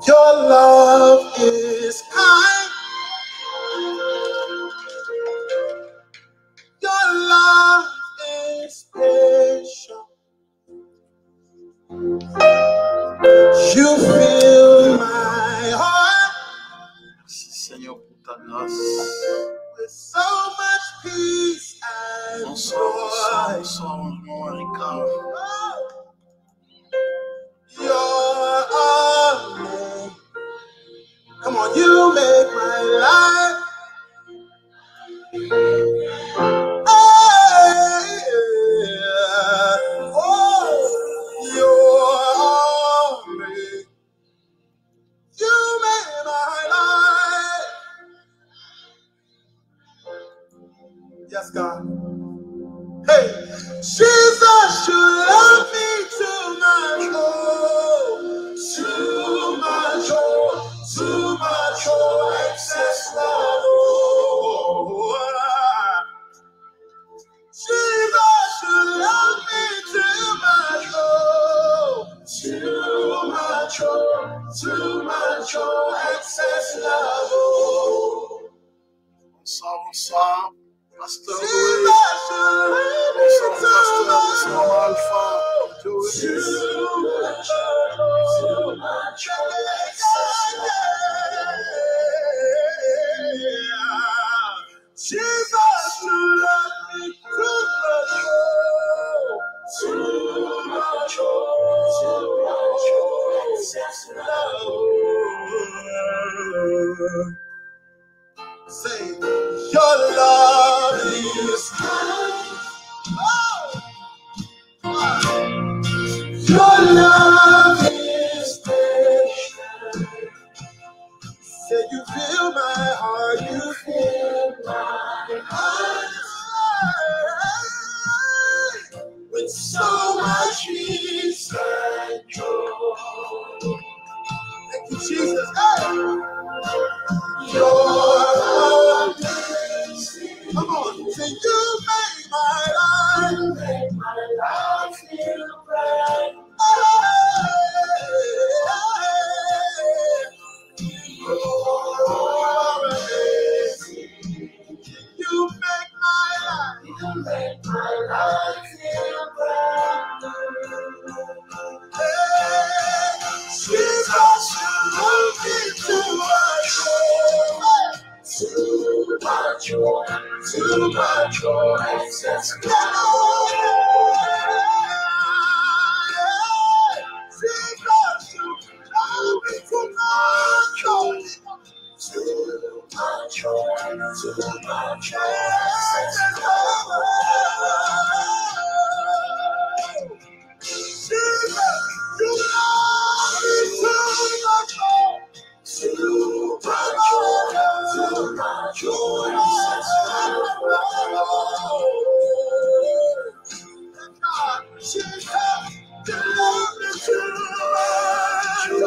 Your love is kind. Your love is patient. You fill my heart, Seigneur, pour ta grâce. with so much peace and Bonsoir, joy. mon Ricard. Your arms, come on, you make my life. Your arms, you make my life. Yes, God. Hey, Jesus, you love me too much, too much, excess love. Jesus, you love me too much, excess love. Bonsoir, Pasteur Jesus, Louis. you love me Bonsoir, Alpha. too much, excess love. Jesus, you love me too much, excess love. Say, your love is kind. Your love is patient. Say, you fill my heart, you fill my heart with so much peace and joy. Thank you, Jesus. Hey. Your amazing. Come on, say you made my life. You made my life feel bright. You're amazing. You make my life. You make my life feel bright. Hey, Jesus, you love me too much. Too much, excess love. Jesus, you love me too much. Too much, excess love. Jesus, you love me too much. Too much, excess love. Jesus, you love me too much. Too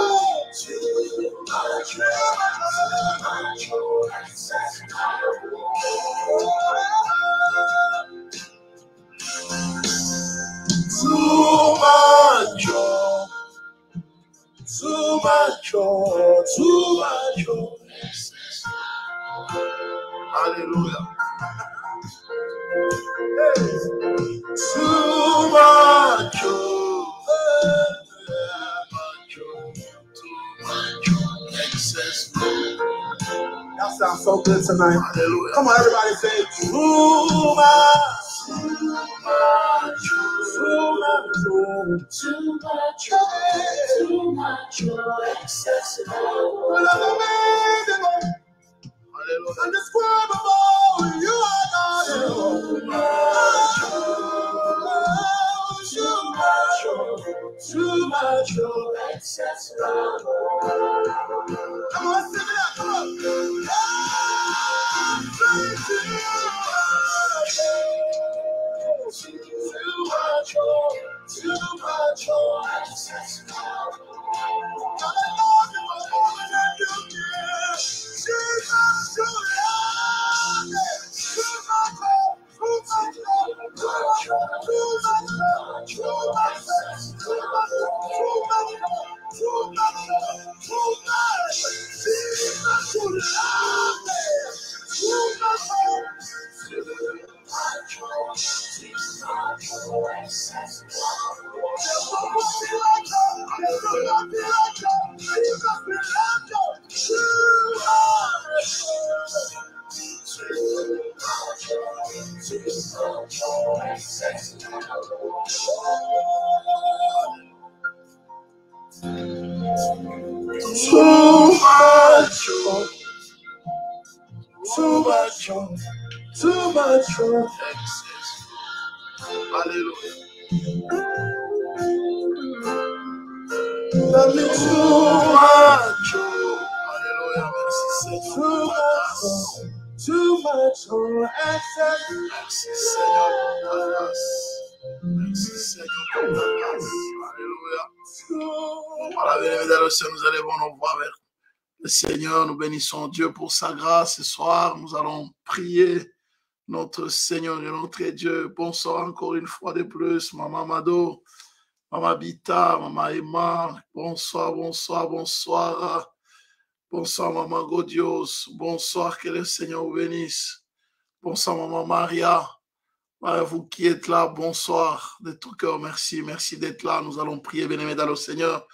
much, excess love. Too much. Hallelujah. Too much. Excess. That sounds so good tonight. Hallelujah. Come on, everybody say too much. Too much, excess love. Hallelujah. Undescribable, you are God. Too much, excess love. Come on, sing it out, come on. Too much, excess love. Too much joy. Too much joy. Too much joy. Excess. Hallelujah. Love me too much joy. Hallelujah. Merci Seigneur. Too much joy. Excess. Merci Seigneur pour ta grâce. Merci Seigneur pour ta grâce. Alléluia. Voilà, bien dans le Seigneur, nous allons nos voix vers le Seigneur. Nous bénissons Dieu pour sa grâce. Ce soir, nous allons prier notre Seigneur et notre Dieu. Bonsoir encore une fois de plus, Maman Mado, Maman Bita, Maman Emma. Bonsoir, bonsoir, bonsoir. Bonsoir, Maman Godios. Bonsoir, que le Seigneur vous bénisse. Bonsoir, Maman Maria. Vous qui êtes là, bonsoir de tout cœur, merci, merci d'être là. Nous allons prier, bien-aimés dans le Seigneur.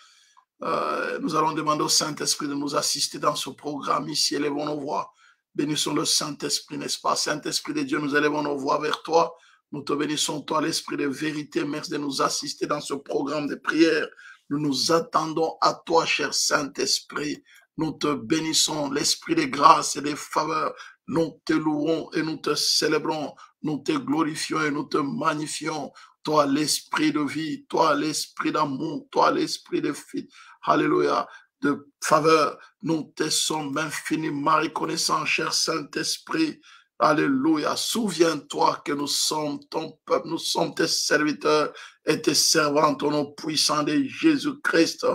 Nous allons demander au Saint-Esprit de nous assister dans ce programme ici. Élevons nos voix. Bénissons le Saint-Esprit, n'est-ce pas? Saint-Esprit de Dieu, nous élevons nos voix vers toi. Nous te bénissons, toi, l'Esprit de vérité. Merci de nous assister dans ce programme de prière. Nous nous attendons à toi, cher Saint-Esprit. Nous te bénissons, l'Esprit de grâce et de faveur. Nous te louons et nous te célébrons. Nous te glorifions et nous te magnifions. Toi, l'esprit de vie, toi, l'esprit d'amour, toi, l'esprit de vie. Alléluia. De faveur, nous te sommes infiniment reconnaissants, cher Saint-Esprit. Alléluia. Souviens-toi que nous sommes ton peuple, nous sommes tes serviteurs et tes servantes au nom puissant de Jésus-Christ.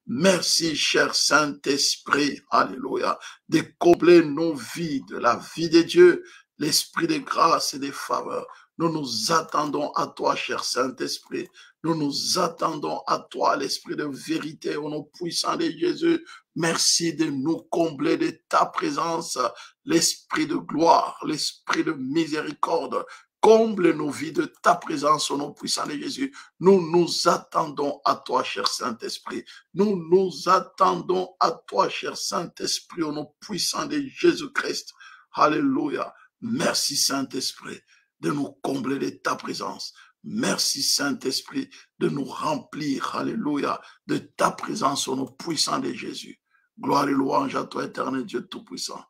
Merci, cher Saint-Esprit. Alléluia. De combler nos vies, de la vie de Dieu, l'esprit de grâce et de faveur. Nous nous attendons à toi, cher Saint-Esprit. Nous nous attendons à toi, l'esprit de vérité, au nom puissant de Jésus. Merci de nous combler de ta présence, l'esprit de gloire, l'esprit de miséricorde. Comble nos vies de ta présence au nom puissant de Jésus. Nous nous attendons à toi, cher Saint-Esprit. Nous nous attendons à toi, cher Saint-Esprit, au nom puissant de Jésus-Christ. Alléluia. Merci, Saint-Esprit, de nous combler de ta présence. Merci, Saint-Esprit, de nous remplir, alléluia, de ta présence au nom puissant de Jésus. Gloire et louange à toi, éternel Dieu Tout-Puissant.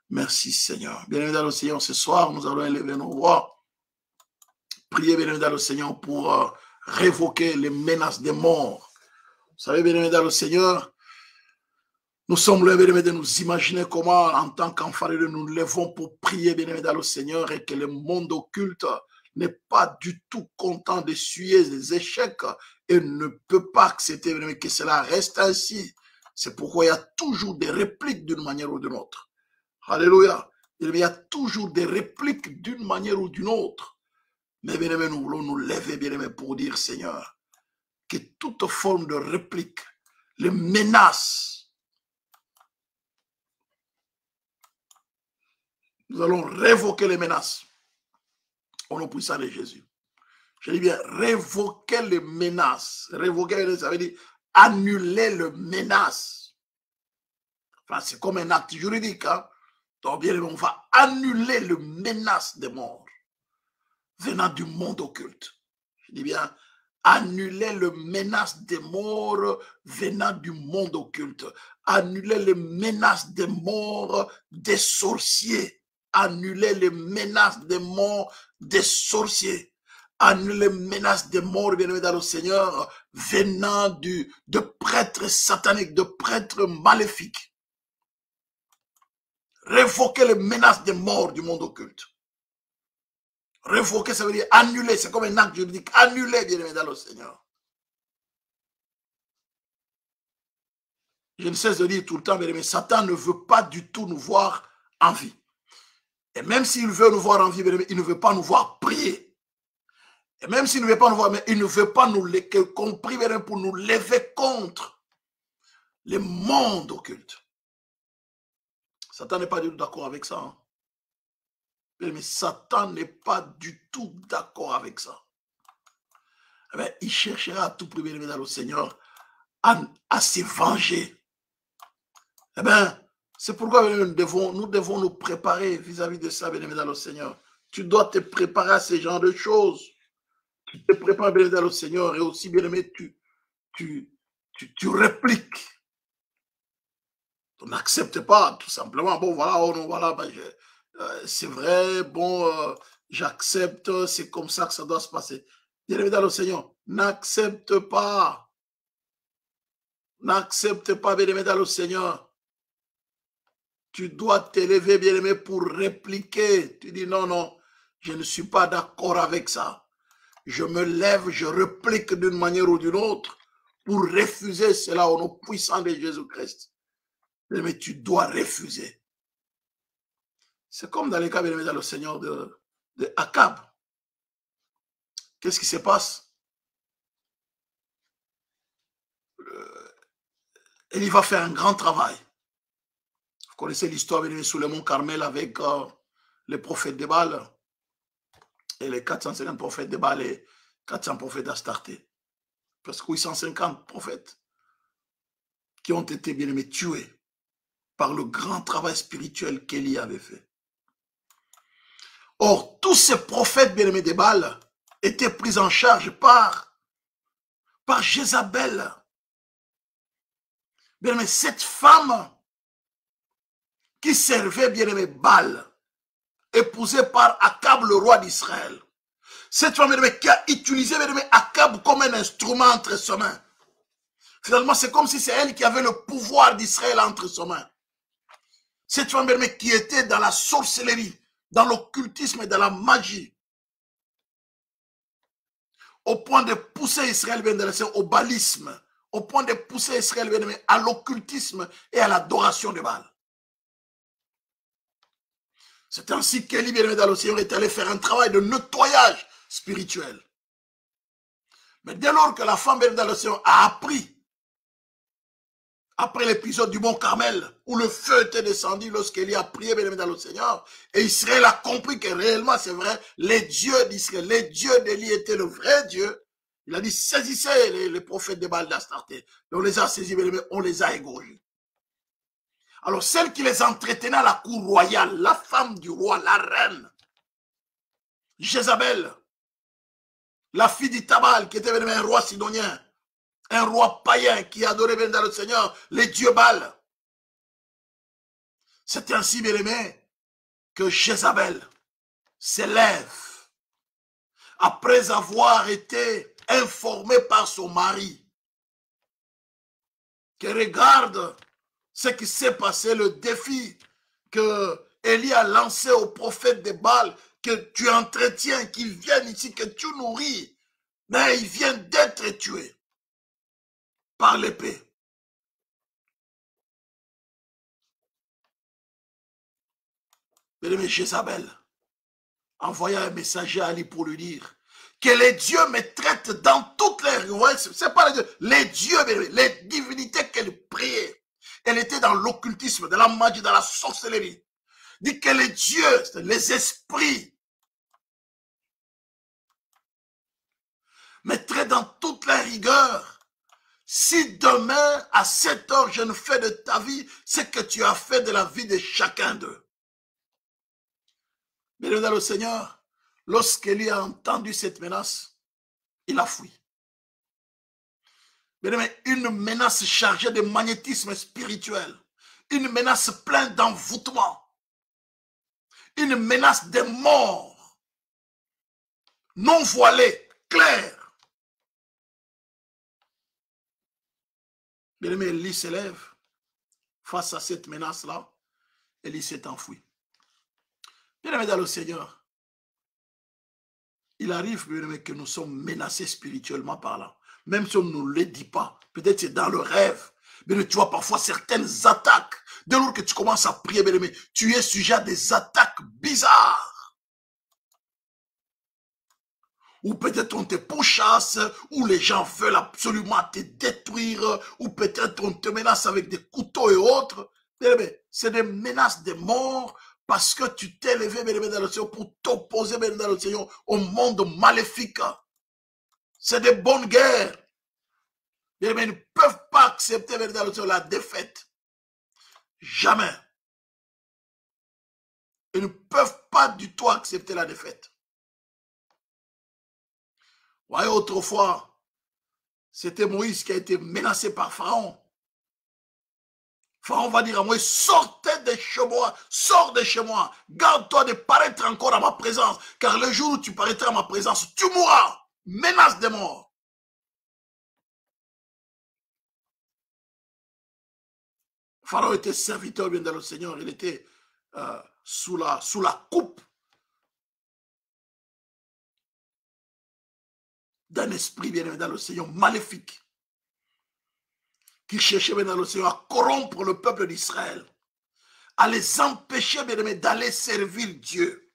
Merci, Seigneur. Bien-aimés dans le Seigneur, ce soir, nous allons élever nos voix. Priez, bien-aimés dans le Seigneur, pour révoquer les menaces des morts. Vous savez, bien-aimés dans le Seigneur, nous sommes là, bien-aimés, de nous imaginer comment, en tant qu'enfants de Dieu, nous nous levons pour prier, bien-aimés dans le Seigneur, et que le monde occulte n'est pas du tout content d'essuyer les échecs et ne peut pas accepter, bien-aimés, que cela reste ainsi. C'est pourquoi il y a toujours des répliques d'une manière ou d'une autre. Alléluia. Il y a toujours des répliques d'une manière ou d'une autre. Mais bien-aimés, nous voulons nous lever, bien-aimés, pour dire, Seigneur, que toute forme de réplique, les menaces, nous allons révoquer les menaces au nom puissant de Jésus. Je dis bien, révoquer les menaces. Révoquer, ça veut dire annuler les menaces. Enfin, c'est comme un acte juridique. Hein? Donc, bien, on va annuler les menaces des morts venant du monde occulte. Je dis bien, annuler les menaces des morts venant du monde occulte. Annuler les menaces des morts des sorciers. Annuler les menaces des morts des sorciers. Annuler les menaces des morts, bien-aimés dans le Seigneur, venant de prêtres sataniques, de prêtres maléfiques. Révoquer les menaces des morts du monde occulte. Révoquer, ça veut dire annuler, c'est comme un acte juridique. Annuler, bien-aimés dans le Seigneur. Je ne cesse de dire tout le temps, bien-aimés, Satan ne veut pas du tout nous voir en vie. Et même s'il veut nous voir en vie, il ne veut pas nous voir prier. Et même s'il ne veut pas nous voir, mais il ne veut pas nous qu'on prie pour nous lever contre les mondes occultes. Satan n'est pas du tout d'accord avec ça. Hein? Mais Satan n'est pas du tout d'accord avec ça. Eh bien, il cherchera à tout prix, bien-aimé dans le Seigneur, à se venger. Eh bien, c'est pourquoi nous devons nous préparer vis-à-vis de ça, bien-aimé dans le Seigneur. Tu dois te préparer à ce genre de choses. Tu te prépares, bien-aimé dans le Seigneur, et aussi, bien-aimé, tu répliques. On n'accepte pas, tout simplement. Bon, voilà, oh non, voilà, ben, c'est vrai, bon, j'accepte, c'est comme ça que ça doit se passer. Bien-aimé dans le Seigneur, n'accepte pas. N'accepte pas, bien-aimé dans le Seigneur. Tu dois t'élever, bien-aimé, pour répliquer. Tu dis non, non, je ne suis pas d'accord avec ça. Je me lève, je réplique d'une manière ou d'une autre pour refuser cela au nom puissant de Jésus-Christ. Mais tu dois refuser. C'est comme dans les cas, bien-aimé, dans le Seigneur de Akab. Qu'est-ce qui se passe? Il va faire un grand travail. Vous connaissez l'histoire, bien-aimé, sous le mont Carmel avec les prophètes de Baal et les 450 prophètes de Baal et 400 prophètes d'Astarté. Presque 850 prophètes qui ont été, bien-aimés, tués par le grand travail spirituel qu'Élie avait fait. Or, tous ces prophètes, bien-aimés, de Baal étaient pris en charge par Jézabel. Bien-aimé, cette femme qui servait, bien-aimé, Baal, épousée par Akab, le roi d'Israël. Cette femme, bien-aimé, qui a utilisé, bien-aimé, Akab comme un instrument entre ses mains. Finalement, c'est comme si c'est elle qui avait le pouvoir d'Israël entre ses mains. Cette femme, bien-aimé, qui était dans la sorcellerie, dans l'occultisme et dans la magie, au point de pousser Israël, bien-aimé, au baalisme, au point de pousser Israël, bien-aimé, à l'occultisme et à l'adoration de Baal. C'est ainsi qu'Élie, bien-aimé dans le Seigneur, est allé faire un travail de nettoyage spirituel. Mais dès lors que la femme, bien-aimé dans le Seigneur, a appris, après l'épisode du mont Carmel, où le feu était descendu lorsqu'Élie a prié, bien-aimé dans le Seigneur, et Israël a compris que réellement, c'est vrai, les dieux d'Israël, les dieux d'Élie étaient le vrai Dieu. Il a dit, saisissez les prophètes de Baal d'Astarté. On les a saisis, bien-aimé, on les a égorgés. Alors, celle qui les entretenait à la cour royale, la femme du roi, la reine, Jézabel, la fille d'Itabal, qui était un roi sidonien, un roi païen qui adorait bien dans le Seigneur, les dieux Baal. C'est ainsi, bien aimé, que Jézabel s'élève après avoir été informée par son mari, qui regarde ce qui s'est passé, le défi que Élie a lancé au prophète de Baal, que tu entretiens, qu'ils viennent ici, que tu nourris, mais ils viennent d'être tués par l'épée. Bien-aimé, Jézabel envoya un messager à Ali pour lui dire que les dieux me traitent dans toutes les rues. C'est pas les dieux, les divinités qu'elle priait. Elle était dans l'occultisme, dans la magie, dans la sorcellerie. Dit que les dieux, les esprits, mettraient dans toute la rigueur. Si demain, à 7 heures, je ne fais de ta vie ce que tu as fait de la vie de chacun d'eux. Mais le Seigneur, lorsqu'Élie a entendu cette menace, il a fui. Mais une menace chargée de magnétisme spirituel, une menace pleine d'envoûtement, une menace de mort, non voilée, claire. Bien aimé, Élie s'élève face à cette menace-là. Élie s'est enfui. Bien aimé dans le Seigneur, il arrive, bien aimé, que nous sommes menacés spirituellement par là. Même si on ne nous le dit pas, peut-être c'est dans le rêve. Mais tu vois parfois certaines attaques. Dès lors que tu commences à prier, bien aimé, tu es sujet à des attaques bizarres. Ou peut-être on te pourchasse, ou les gens veulent absolument te détruire, ou peut-être on te menace avec des couteaux et autres. C'est des menaces de mort parce que tu t'es levé, bien aimé, dans le Seigneur pour t'opposer, bien aimé, dans le Seigneur, au monde maléfique. C'est des bonnes guerres. Bien aimé, ils ne peuvent pas accepter, bien aimé, dans le Seigneur, la défaite. Jamais. Ils ne peuvent pas du tout accepter la défaite. Vous voyez, autrefois, c'était Moïse qui a été menacé par Pharaon. Pharaon va dire à Moïse, sortez de chez moi, sors de chez moi, garde-toi de paraître encore à ma présence, car le jour où tu paraîtras à ma présence, tu mourras. Menace de mort. Pharaon était serviteur bien dans le Seigneur, il était sous la coupe d'un esprit bien aimé dans le Seigneur maléfique, qui cherchait bien dans le Seigneur à corrompre le peuple d'Israël, à les empêcher bien aimé d'aller servir Dieu,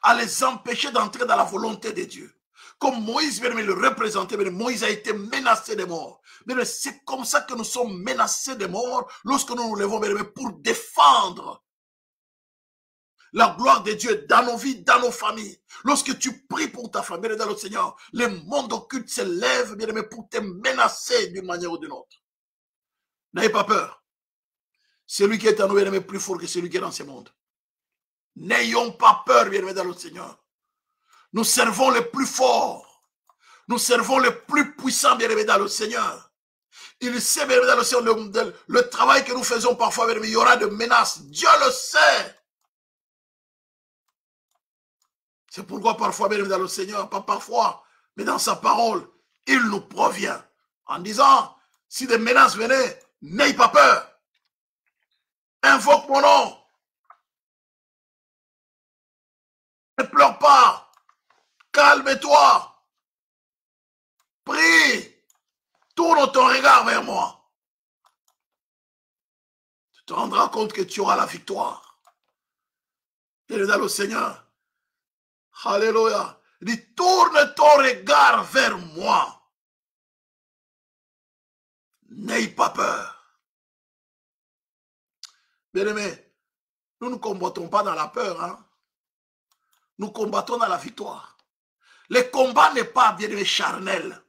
à les empêcher d'entrer dans la volonté de Dieu. Comme Moïse bien aimé le représentait, bien aimé, Moïse a été menacé de mort. C'est comme ça que nous sommes menacés de mort lorsque nous nous levons bien aimé, pour défendre la gloire de Dieu dans nos vies, dans nos familles. Lorsque tu pries pour ta famille, bien dans le Seigneur, les mondes occultes se lèvent, bien aimé, pour te menacer d'une manière ou d'une autre. N'ayez pas peur. Celui qui est en nous, bien aimé, est plus fort que celui qui est dans ce monde. N'ayons pas peur, bien aimé, dans le Seigneur. Nous servons les plus forts. Nous servons les plus puissants, bien aimé, dans le Seigneur. Il sait, bien aimé, dans le Seigneur, le travail que nous faisons parfois, bien aimé, il y aura de menaces. Dieu le sait. C'est pourquoi parfois, bien dans le Seigneur, pas parfois, mais dans sa parole, il nous provient en disant, si des menaces venaient, n'aie pas peur. Invoque mon nom. Ne pleure pas. Calme-toi. Prie. Tourne ton regard vers moi. Tu te rendras compte que tu auras la victoire. Et dans le Seigneur, alléluia. Il dit, tourne ton regard vers moi. N'aie pas peur. Bien-aimé, nous ne combattons pas dans la peur. Hein? Nous combattons dans la victoire. Le combat n'est pas, bien-aimé, charnel.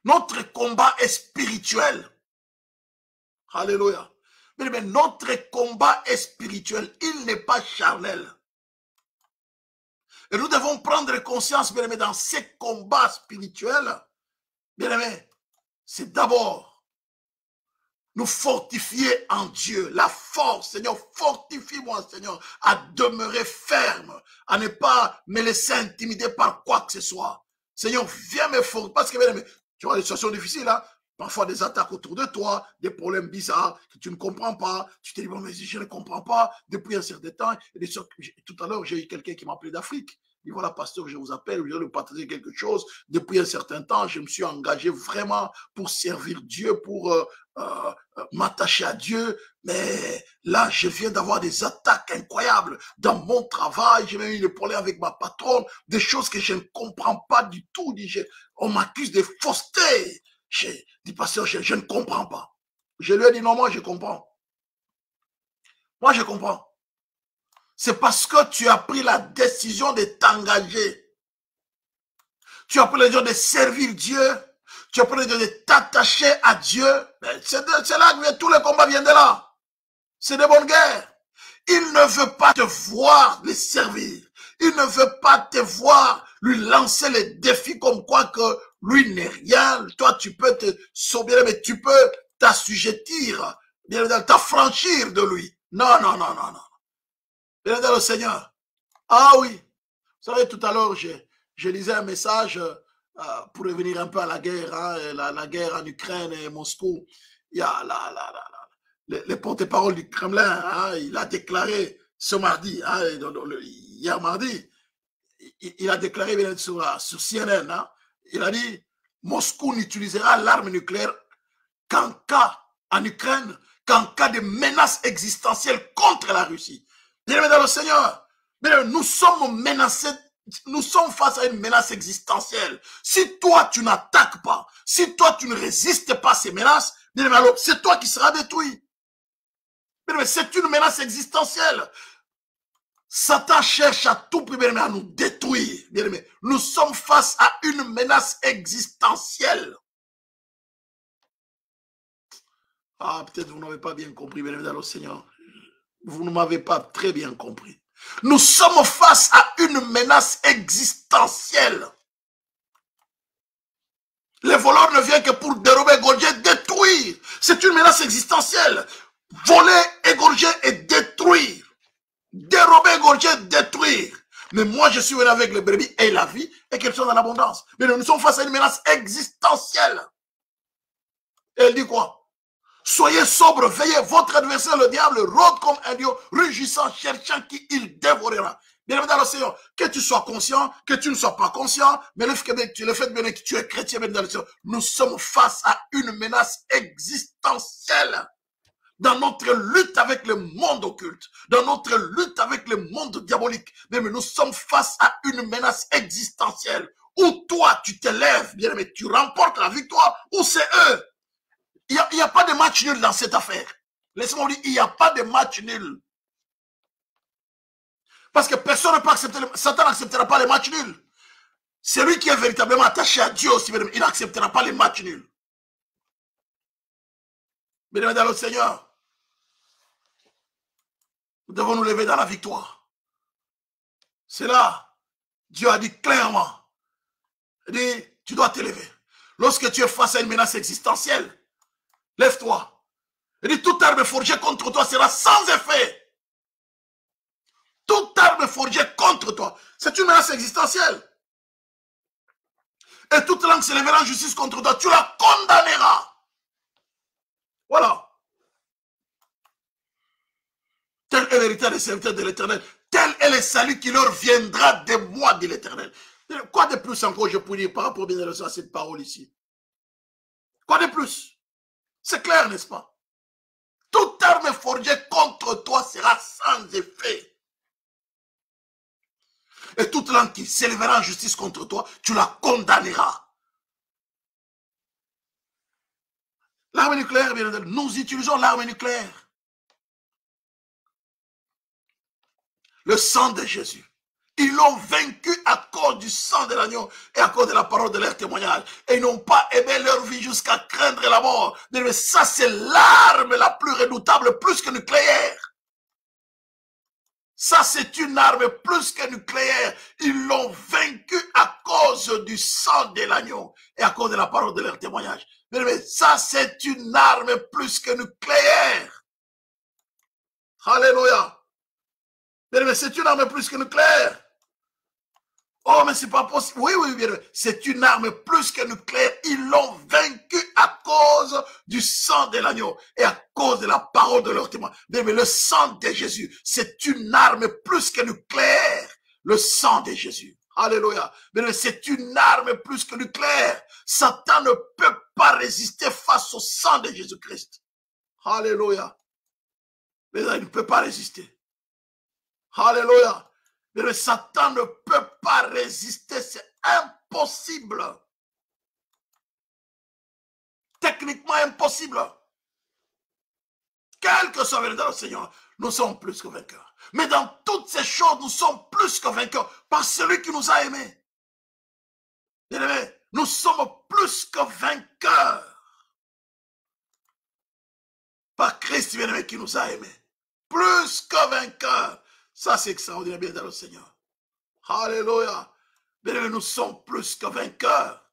Notre combat est spirituel. Alléluia. Bien-aimé, notre combat est spirituel. Il n'est pas charnel. Et nous devons prendre conscience, bien aimé, dans ces combats spirituels, bien aimé, c'est d'abord nous fortifier en Dieu. La force, Seigneur, fortifie-moi, Seigneur, à demeurer ferme, à ne pas me laisser intimider par quoi que ce soit. Seigneur, viens me fortifier. Parce que, bien aimé, tu vois des situations difficiles, hein? Parfois des attaques autour de toi, des problèmes bizarres que tu ne comprends pas. Tu te dis, bon, mais je ne comprends pas depuis un certain temps. Et tout à l'heure, j'ai eu quelqu'un qui m'a appelé d'Afrique. Il dit, voilà, pasteur, je vous appelle, je vais lui partager quelque chose. Depuis un certain temps, je me suis engagé vraiment pour servir Dieu, pour m'attacher à Dieu. Mais là, je viens d'avoir des attaques incroyables dans mon travail. J'ai même eu des problèmes avec ma patronne, des choses que je ne comprends pas du tout. On m'accuse de fausseté. J'ai dit, pasteur, je ne comprends pas. Je lui ai dit, non, moi, je comprends. Moi, je comprends. C'est parce que tu as pris la décision de t'engager. Tu as pris la décision de servir Dieu. Tu as pris la décision de t'attacher à Dieu. C'est là que tous les combats viennent de là. C'est des bonnes guerres. Il ne veut pas te voir les servir. Il ne veut pas te voir lui lancer les défis comme quoi que lui n'est rien. Toi, tu peux te sauver, mais tu peux t'assujettir, t'affranchir de lui. Non, non, non, non, non. Bien dans le Seigneur. Ah oui. Vous savez, tout à l'heure, je lisais un message pour revenir un peu à la guerre, hein, la guerre en Ukraine et Moscou. Il y a le porte-parole du Kremlin, hein, il a déclaré ce mardi, hein, hier mardi, il a déclaré bien sur CNN, hein, il a dit, Moscou n'utilisera l'arme nucléaire qu'en cas, en Ukraine, qu'en cas de menace existentielle contre la Russie. Bien dans le Seigneur, nous sommes menacés, nous sommes face à une menace existentielle. Si toi, tu n'attaques pas, si toi, tu ne résistes pas à ces menaces, bien alors c'est toi qui seras détruit. C'est une menace existentielle. Satan cherche à tout prix à nous détruire. Nous sommes face à une menace existentielle. Ah, peut-être vous n'avez pas bien compris, bien dans le Seigneur. Vous ne m'avez pas très bien compris. Nous sommes face à une menace existentielle. Les voleurs ne viennent que pour dérober, égorger, détruire. C'est une menace existentielle. Voler, égorger et détruire. Dérober, égorger, détruire. Mais moi, je suis venu avec les brebis et la vie et qu'elles sont en abondance. Mais nous sommes face à une menace existentielle. Et elle dit quoi? Soyez sobre, veillez, votre adversaire, le diable, rôde comme un lion, rugissant, cherchant qui il dévorera. Bien évidemment, Seigneur, que tu sois conscient, que tu ne sois pas conscient, mais le fait que tu es chrétien, bien évidemment, Seigneur, nous sommes face à une menace existentielle. Dans notre lutte avec le monde occulte, dans notre lutte avec le monde diabolique, mais nous sommes face à une menace existentielle. Où toi, tu t'élèves, bien aimé, tu remportes la victoire, ou c'est eux. Il n'y a pas de match nul dans cette affaire. Laissez-moi vous dire, il n'y a pas de match nul. Parce que personne ne peut accepter, Satan n'acceptera pas les matchs nuls. Celui qui est véritablement attaché à Dieu aussi, il n'acceptera pas les matchs nuls. Bien dans le Seigneur, nous devons nous lever dans la victoire. C'est là, Dieu a dit clairement, il dit, tu dois te lever. Lorsque tu es face à une menace existentielle, lève-toi. Il dit, toute arme forgée contre toi sera sans effet. Toute arme forgée contre toi. C'est une menace existentielle. Et toute langue se lèvera en justice contre toi. Tu la condamneras. Voilà. Tel est l'héritage des serviteurs de l'Éternel. Tel est le salut qui leur viendra de moi, dit l'Éternel. Quoi de plus encore je peux dire par rapport bien à cette parole ici? Quoi de plus? C'est clair, n'est-ce pas? Toute arme forgée contre toi sera sans effet. Et toute langue qui s'élèvera en justice contre toi, tu la condamneras. L'arme nucléaire, bien entendu, nous utilisons l'arme nucléaire. Le sang de Jésus. Ils l'ont vaincu à cause du sang de l'agneau et à cause de la parole de leur témoignage. Et ils n'ont pas aimé leur vie jusqu'à craindre la mort. Mais ça, c'est l'arme la plus redoutable, plus que nucléaire. Ça, c'est une arme plus que nucléaire. Ils l'ont vaincu à cause du sang de l'agneau et à cause de la parole de leur témoignage. Mais ça, c'est une arme plus que nucléaire. Alléluia. Mais c'est une arme plus que nucléaire. Oh, mais c'est pas possible. Oui, oui, bien. C'est une arme plus que nucléaire. Ils l'ont vaincu à cause du sang de l'agneau et à cause de la parole de leur témoin. Mais le sang de Jésus, c'est une arme plus que nucléaire. Le sang de Jésus. Alléluia. Mais c'est une arme plus que nucléaire. Satan ne peut pas résister face au sang de Jésus-Christ. Alléluia. Mais il ne peut pas résister. Alléluia. Mais le Satan ne peut pas résister, c'est impossible. Techniquement impossible. Quel que soit le Seigneur, nous sommes plus que vainqueurs. Mais dans toutes ces choses, nous sommes plus que vainqueurs par celui qui nous a aimés. Bien-aimés, nous sommes plus que vainqueurs par Christ, bien-aimé, qui nous a aimés. Plus que vainqueurs. Ça, c'est extraordinaire, bien dans le Seigneur. Alléluia. Bien, nous sommes plus que vainqueurs.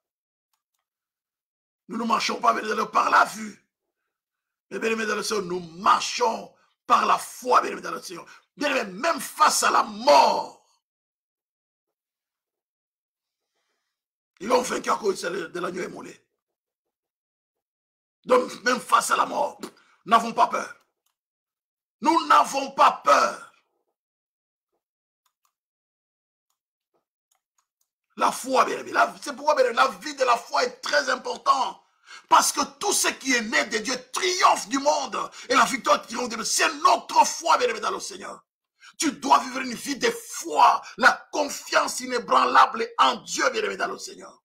Nous ne marchons pas bien, par la vue. Mais bien, dans le Seigneur, nous marchons par la foi, bien, dans le Seigneur. Bien, même face à la mort. Ils l'ont vaincu à cause de l'agneau émolé. Donc, même face à la mort, nous n'avons pas peur. Nous n'avons pas peur. La foi, bien aimé. C'est pourquoi bien aimé, la vie de la foi est très importante. Parce que tout ce qui est né de Dieu triomphe du monde. Et la victoire qui triomphe de Dieu, c'est notre foi, bien aimé, dans le Seigneur. Tu dois vivre une vie de foi, la confiance inébranlable en Dieu, bien aimé, dans le Seigneur.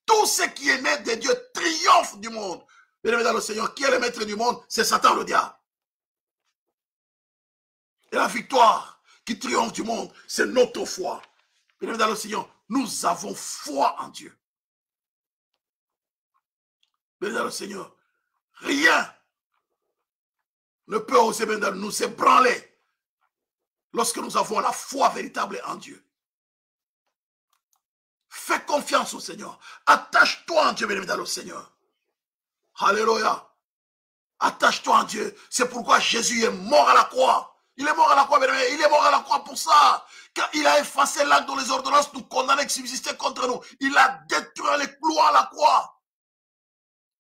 Tout ce qui est né de Dieu triomphe du monde. Bien aimé, dans le Seigneur, qui est le maître du monde? C'est Satan, le diable. Et la victoire qui triomphe du monde, c'est notre foi. Bien dans le Seigneur, nous avons foi en Dieu. Bien dans le Seigneur, rien ne peut oser nous ébranler lorsque nous avons la foi véritable en Dieu. Fais confiance au Seigneur. Attache-toi en Dieu, bien dans le Seigneur. Alléluia. Attache-toi à Dieu. C'est pourquoi Jésus est mort à la croix. Il est mort à la croix, bien-aimé. Il est mort à la croix pour ça. Car il a effacé l'acte dont les ordonnances nous condamnaient qui subsistaient contre nous. Il a détruit les clous à la croix.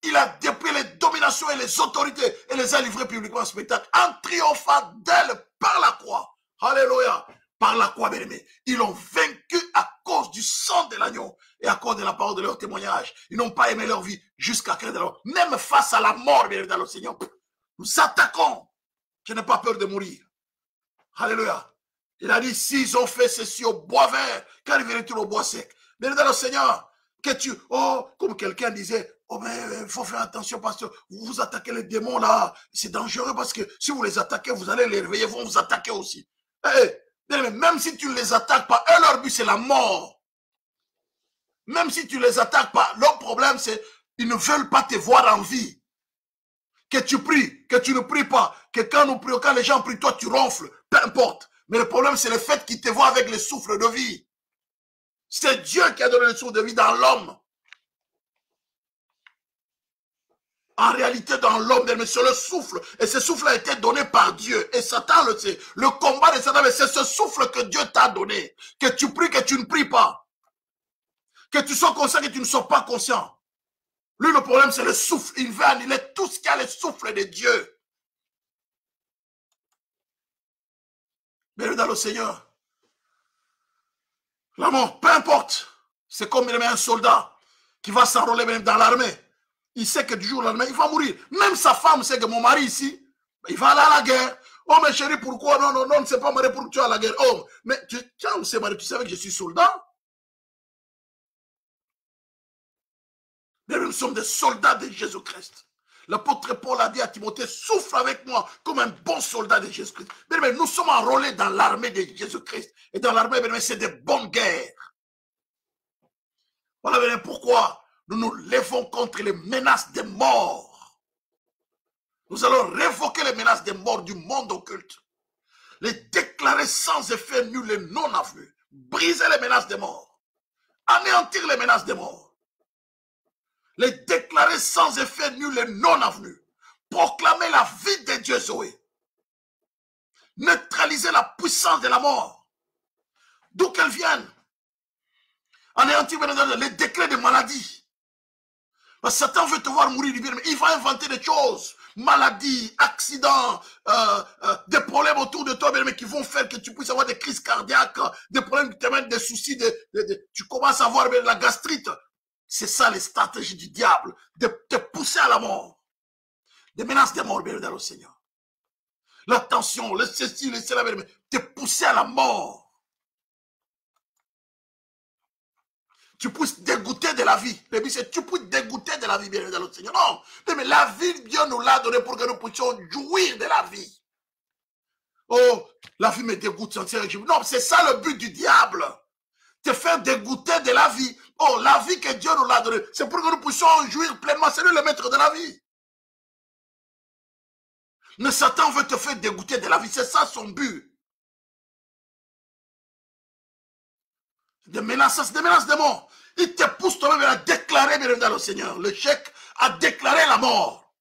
Il a dépris les dominations et les autorités et les a livrés publiquement en spectacle en triomphant d'elles par la croix. Alléluia. Par la croix, bien-aimé. Ils l'ont vaincu à cause du sang de l'agneau et à cause de la parole de leur témoignage. Ils n'ont pas aimé leur vie jusqu'à craindre leur... Même face à la mort, bien-aimé, dans le Seigneur, nous attaquons. Je n'ai pas peur de mourir. Alléluia. Il a dit, s'ils ont fait ceci au bois vert, qu'arriverait-il au bois sec? Bien-aimé dans le Seigneur, que tu... Oh, comme quelqu'un disait, oh, mais il faut faire attention parce que vous attaquez les démons là. C'est dangereux parce que si vous les attaquez, vous allez les réveiller, ils vont vous attaquer aussi. Hey, même si tu ne les attaques pas, eux, leur but, c'est la mort. Même si tu ne les attaques pas, leur problème, c'est qu'ils ne veulent pas te voir en vie. Que tu pries, que tu ne pries pas, que quand nous prions, quand les gens prient, toi, tu ronfles, peu importe. Mais le problème, c'est le fait qu'ils te voient avec le souffle de vie. C'est Dieu qui a donné le souffle de vie dans l'homme. En réalité, dans l'homme, mais c'est le souffle. Et ce souffle a été donné par Dieu. Et Satan le sait. Le combat de Satan, c'est ce souffle que Dieu t'a donné. Que tu pries, que tu ne pries pas. Que tu sois conscient, que tu ne sois pas conscient. Lui, le problème, c'est le souffle. Il veut annuler tout ce qui a le souffle de Dieu. Mais dans le Seigneur, la mort, peu importe. C'est comme un soldat qui va s'enrôler même dans l'armée. Il sait que du jour au lendemain, il va mourir. Même sa femme sait que mon mari ici, il va aller à la guerre. Oh, mais chérie, pourquoi? Non, non, non, ne sais pas marier pour que tu ailles à la guerre. Oh, mais tu sais, marié, tu savais que je suis soldat? Mais nous sommes des soldats de Jésus-Christ. L'apôtre Paul a dit à Timothée, souffre avec moi comme un bon soldat de Jésus-Christ. Mais nous sommes enrôlés dans l'armée de Jésus-Christ. Et dans l'armée, c'est des bonnes guerres. Voilà pourquoi nous nous levons contre les menaces de mort. Nous allons révoquer les menaces de mort du monde occulte. Les déclarer sans effet nul et non avenu. Briser les menaces de mort. Anéantir les menaces de mort. Les déclarer sans effet nul et non avenu. Proclamer la vie de Dieu Zoé. Neutraliser la puissance de la mort. D'où qu'elle vienne. Anéantir les décrets de maladie. Parce que Satan veut te voir mourir, mais il va inventer des choses. Maladies, accidents, des problèmes autour de toi, mais qui vont faire que tu puisses avoir des crises cardiaques, des problèmes qui te mettent des soucis, tu commences à avoir la gastrite. C'est ça les stratégies du diable, de te pousser à la mort. Des menaces de mort, bien dans le Seigneur. La tension, le ceci, le cela, te pousser à la mort. Tu puisses dégoûter de la vie. Le but, c'est tu puisses dégoûter de la vie, bien dans le Seigneur. Non, mais la vie, Dieu nous l'a donnée pour que nous puissions jouir de la vie. Oh, la vie me dégoûte. Non, c'est ça le but du diable. Te faire dégoûter de la vie. Oh, la vie que Dieu nous l'a donnée, c'est pour que nous puissions jouir pleinement. C'est lui le maître de la vie. Mais Satan veut te faire dégoûter de la vie. C'est ça son but. Des menaces de mort. Il te pousse toi-même à déclarer, bien dans le Seigneur, le chèque, à déclarer la mort.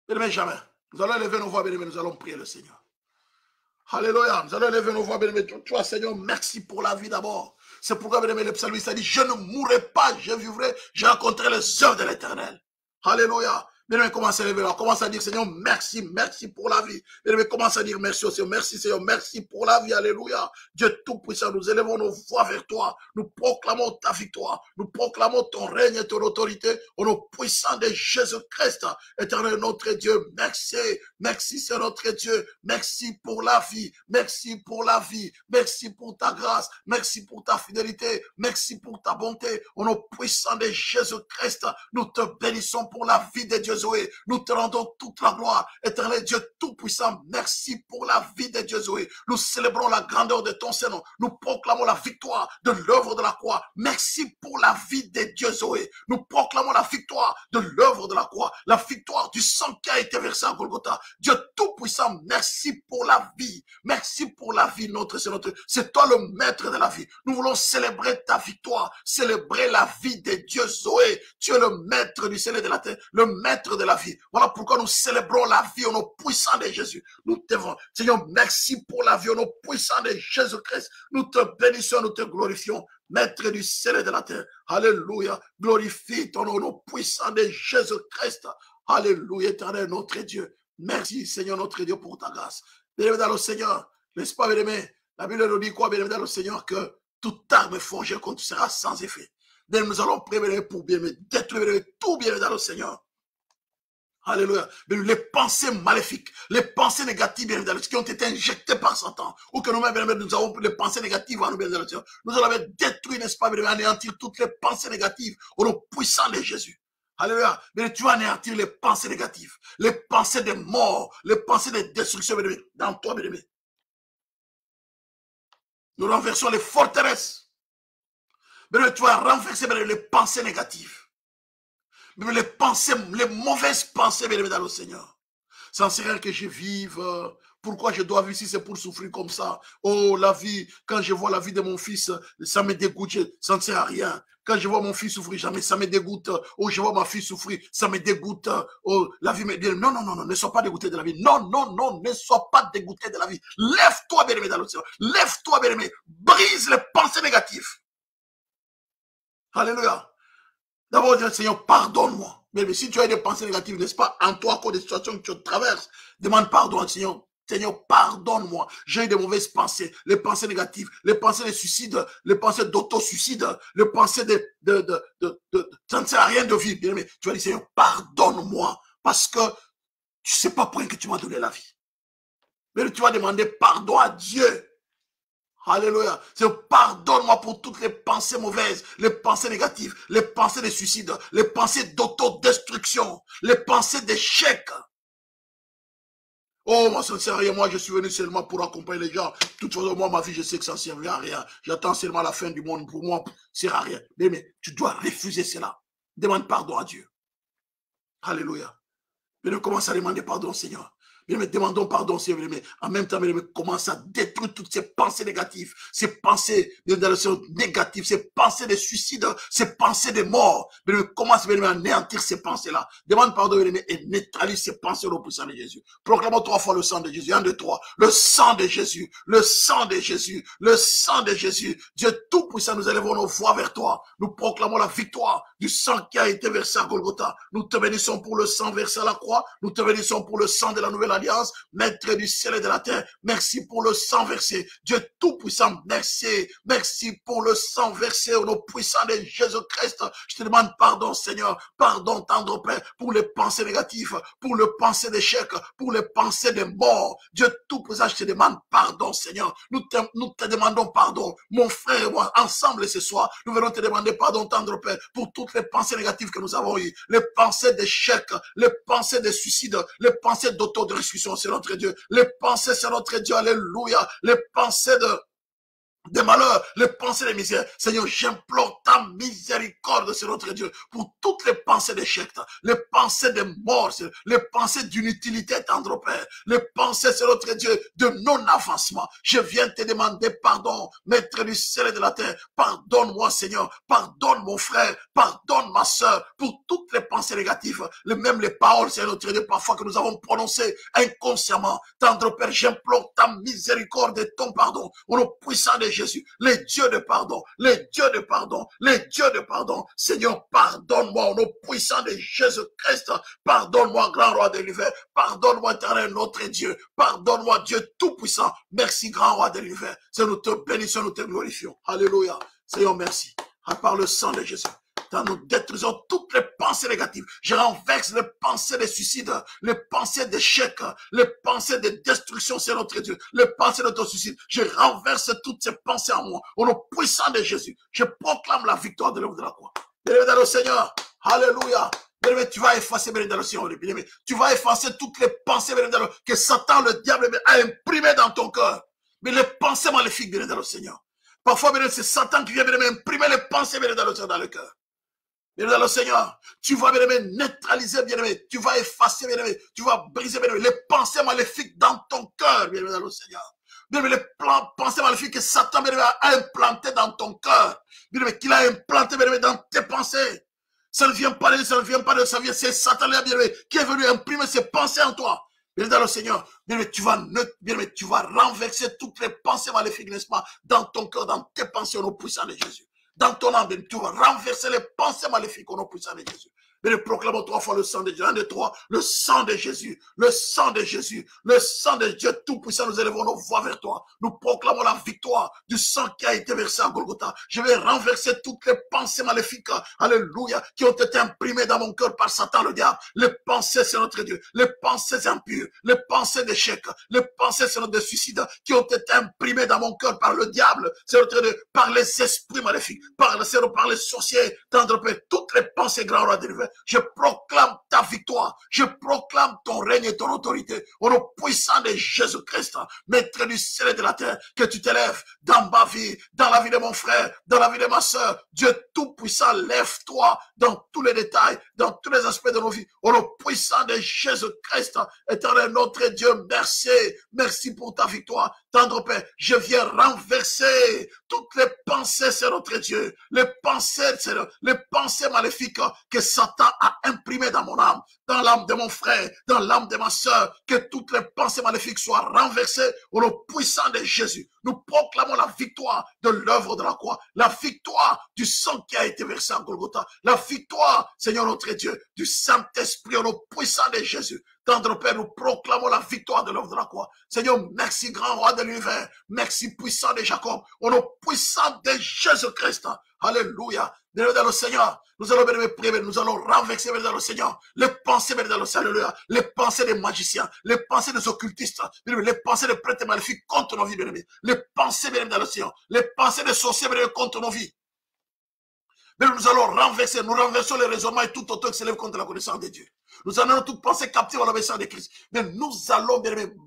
Bien jamais. Nous allons lever nos voix, bien nous allons prier le Seigneur. Alléluia. Nous allons lever nos voix, bien toi, Seigneur, merci pour la vie d'abord. C'est pourquoi, bien le psalmiste a dit, je ne mourrai pas, je vivrai, je rencontrerai les œuvres de l'Éternel. Alléluia. Bien-aimé, commence à lever, commence à dire, Seigneur, merci, merci pour la vie. Bien-aimé, commence à dire merci au Seigneur, merci Seigneur, merci pour la vie, alléluia. Dieu Tout-Puissant, nous élevons nos voix vers toi, nous proclamons ta victoire, nous proclamons ton règne et ton autorité au nom puissant de Jésus-Christ. Éternel notre Dieu, merci, merci c'est notre Dieu, merci pour la vie, merci pour la vie, merci pour ta grâce, merci pour ta fidélité, merci pour ta bonté, au nom puissant de Jésus-Christ, nous te bénissons pour la vie de Dieu Dieu Zoé. Nous te rendons toute la gloire. Éternel Dieu Tout-Puissant, merci pour la vie de Dieu Zoé. Nous célébrons la grandeur de ton Seigneur. Nous proclamons la victoire de l'œuvre de la croix. Merci pour la vie de Dieu Zoé. Nous proclamons la victoire de l'œuvre de la croix. La victoire du sang qui a été versé à Golgotha. Dieu Tout-Puissant, merci pour la vie. Merci pour la vie, notre Seigneur. C'est toi le maître de la vie. Nous voulons célébrer ta victoire, célébrer la vie de Dieu Zoé. Tu es le maître du ciel et de la terre, le maître de la vie. Voilà pourquoi nous célébrons la vie au nom puissant de Jésus. Nous te devons, Seigneur, merci pour la vie au nom puissant de Jésus-Christ. Nous te bénissons, nous te glorifions, maître du ciel et de la terre. Alléluia. Glorifie ton nom au nom puissant de Jésus-Christ. Alléluia, éternel, notre Dieu. Merci, Seigneur, notre Dieu, pour ta grâce. Bien-aimé dans le Seigneur, n'est-ce pas, bien-aimé? La Bible nous dit quoi, bien-aimé dans le Seigneur, que toute arme forgée contre sera sans effet. Bien, nous allons prier pour bien-aimé, détruire tout bien-aimé dans le Seigneur. Alléluia. Les pensées maléfiques, les pensées négatives, bien dans le qui ont été injectées par Satan, ou que nous-mêmes, bien nous avons les pensées négatives en nous, bien dans le Seigneur. Nous allons détruire, n'est-ce pas, bien anéantir toutes les pensées négatives au nom puissant de Jésus. Alléluia. Mais tu vas anéantir les pensées négatives, les pensées de mort, les pensées de destruction, bien dans toi, bien aimé. Nous renversons les forteresses. Mais tu vas renverser les pensées négatives. Mais les pensées, les mauvaises pensées, bien dans le Seigneur. Ça ne sert à rien que je vive. Pourquoi je dois vivre si c'est pour souffrir comme ça? Oh, la vie, quand je vois la vie de mon fils, ça me dégoûte, ça ne sert à rien. Quand je vois mon fils souffrir, jamais ça me dégoûte. Oh, je vois ma fille souffrir, ça me dégoûte. Oh, la vie me dit, non, non, non, non, ne sois pas dégoûté de la vie. Non, non, non, ne sois pas dégoûté de la vie. Lève-toi, bien-aimé, dans le Seigneur. Lève-toi, bien-aimé. Brise les pensées négatives. Alléluia. D'abord, dire, Seigneur, pardonne-moi. Mais si tu as des pensées négatives, n'est-ce pas, en toi, à cause des situations que tu traverses, demande pardon au Seigneur. Seigneur, pardonne-moi. J'ai eu des mauvaises pensées, les pensées négatives, les pensées de suicide, les pensées d'auto-suicide, les pensées ça ne sert à rien de vivre. Mais tu vas dire, Seigneur, pardonne-moi. Parce que tu ne sais pas pour rien que tu m'as donné la vie. Mais tu vas demander pardon à Dieu. Alléluia. Seigneur, pardonne-moi pour toutes les pensées mauvaises, les pensées négatives, les pensées de suicide, les pensées d'autodestruction, les pensées d'échec. Oh, moi, ça ne sert à rien. Moi, je suis venu seulement pour accompagner les gens. De toute façon, moi, ma vie, je sais que ça ne servira à rien. J'attends seulement la fin du monde. Pour moi, ça ne sert à rien. Mais tu dois refuser cela. Demande pardon à Dieu. Alléluia. Mais commence à demander pardon au Seigneur. Bien, mais demandons pardon, Seigneur, mais en même temps, mais commence à détruire toutes ces pensées négatives, ces pensées négatives, ces pensées de suicide, ces pensées de mort. Mais commence à anéantir ces pensées-là. Demande pardon, et neutralise ces pensées au puissant de Jésus. Proclamons 3 fois le sang de Jésus. 1, 2, 3. Le sang de Jésus, le sang de Jésus, le sang de Jésus. Dieu Tout-Puissant, nous élevons nos voix vers toi. Nous proclamons la victoire du sang qui a été versé à Golgotha. Nous te bénissons pour le sang versé à la croix. Nous te bénissons pour le sang de la nouvelle alliance, maître du ciel et de la terre. Merci pour le sang versé. Dieu Tout-Puissant, merci. Merci pour le sang versé au nom puissant de Jésus-Christ. Je te demande pardon, Seigneur. Pardon, tendre Père, pour les pensées négatives, pour les pensées d'échec, pour les pensées de mort. Dieu Tout-Puissant, je te demande pardon, Seigneur. Nous te demandons pardon. Mon frère et moi, ensemble ce soir, nous venons te demander pardon, tendre Père, pour toutes les pensées négatives que nous avons eues. Les pensées d'échec, les pensées de suicide, les pensées d'autodestruction, c'est notre Dieu. Les pensées, c'est notre Dieu. Alléluia. Les pensées des malheurs, les pensées des misères. Seigneur, j'implore ta miséricorde, c'est notre Dieu, pour toutes les pensées d'échec, les pensées de mort, les pensées d'inutilité, tendre Père, les pensées, c'est notre Dieu, de non-avancement. Je viens te demander pardon, maître du ciel et de la terre. Pardonne-moi, Seigneur. Pardonne mon frère. Pardonne ma soeur pour toutes les pensées négatives, même les paroles, c'est notre Dieu, parfois que nous avons prononcées inconsciemment. Tendre Père, j'implore ta miséricorde et ton pardon, au nom puissant de Jésus, les dieux de pardon, les dieux de pardon, les dieux de pardon. Seigneur, pardonne-moi au nom puissant de Jésus-Christ. Pardonne-moi, grand roi de l'univers. Pardonne-moi, éternel, notre Dieu. Pardonne-moi, Dieu tout-puissant. Merci, grand roi de l'univers. Seigneur, nous te bénissons, nous te glorifions. Alléluia. Seigneur, merci. À part le sang de Jésus, nous détruisons toutes les pensées négatives. Je renverse les pensées de suicide, les pensées d'échec, les pensées de destruction, c'est notre Dieu, les pensées d'autosuicide. Je renverse toutes ces pensées en moi. Au nom puissant de Jésus, je proclame la victoire de l'œuvre de la croix. Bienvenue dans le Seigneur. Alléluia. Bien-aimé, tu vas effacer, bien-aimé, dans le Seigneur. Bien-aimé, tu vas effacer toutes les pensées, bien-aimé, que Satan, le diable, bien-aimé, a imprimées dans ton cœur. Mais les pensées maléfiques, bien-aimé, dans le Seigneur. Parfois, bien-aimé, c'est Satan qui vient, bien-aimé, imprimer les pensées, bien-aimé, dans le Seigneur, dans le cœur. Bien-aimé, dans le Seigneur, tu vas, bien-aimé, neutraliser, bien-aimé, tu vas effacer, bien-aimé, tu vas briser, bien-aimé, les pensées maléfiques dans ton cœur, bien-aimé, dans le Seigneur. Bien-aimé, les pensées maléfiques que Satan, bien-aimé, a implantées dans ton cœur. Bien-aimé, qu'il a implanté, bien-aimé, dans tes pensées. Ça ne vient pas de lui, ça ne vient pas de ça vient, c'est Satan, bien-aimé, qui est venu imprimer ses pensées en toi. Bien-aimé, dans le Seigneur, bien-aimé, tu vas renverser toutes les pensées maléfiques, n'est-ce pas, dans ton cœur, dans tes pensées, au nom puissant de Jésus. Dans ton âme, tu vas renverser les pensées maléfiques au nom puissant de Jésus. Mais nous proclamons 3 fois le sang de Dieu. 1, 2, 3, le sang de Jésus, le sang de Jésus, le sang de Dieu tout-puissant. Nous élevons nos voix vers toi. Nous proclamons la victoire du sang qui a été versé à Golgotha. Je vais renverser toutes les pensées maléfiques, alléluia, qui ont été imprimées dans mon cœur par Satan, le diable. Les pensées, c'est notre Dieu. Les pensées impures, les pensées d'échec, les pensées, c'est notre suicide, qui ont été imprimées dans mon cœur par le diable, c'est notre Dieu, par les esprits maléfiques, par les sorciers, toutes les pensées grandes à dériver. Je proclame ta victoire. Je proclame ton règne et ton autorité. Au nom puissant de Jésus-Christ, maître du ciel et de la terre, que tu t'élèves dans ma vie, dans la vie de mon frère, dans la vie de ma soeur. Dieu tout-puissant, lève-toi dans tous les détails, dans tous les aspects de nos vies. Au nom puissant de Jésus-Christ, éternel notre Dieu, merci. Merci pour ta victoire. Tendre Père, je viens renverser toutes les pensées, c'est notre Dieu. Les pensées maléfiques que Satan a imprimées dans mon âme, dans l'âme de mon frère, dans l'âme de ma soeur, que toutes les pensées maléfiques soient renversées au nom puissant de Jésus. Nous proclamons la victoire de l'œuvre de la croix, la victoire du sang qui a été versé en Golgotha, la victoire, Seigneur notre Dieu, du Saint-Esprit au nom puissant de Jésus. Tendre Père, nous proclamons la victoire de l'œuvre de la croix. Seigneur, merci grand roi de l'univers, merci puissant de Jacob, au nom puissant de Jésus-Christ. Alléluia. Bienvenue dans le Seigneur. Nous allons prier, nous allons renverser dans le Seigneur les pensées dans le Seigneur, les pensées des magiciens, les pensées des occultistes, les pensées des prêtres maléfiques contre nos vies, les pensées dans le Seigneur, les pensées des sorciers contre nos vies. Mais nous allons renverser, nous renversons les raisonnements et tout auteur qui s'élève contre la connaissance de Dieu. Nous allons toute pensée captive à l'obéissance de Christ. Mais nous allons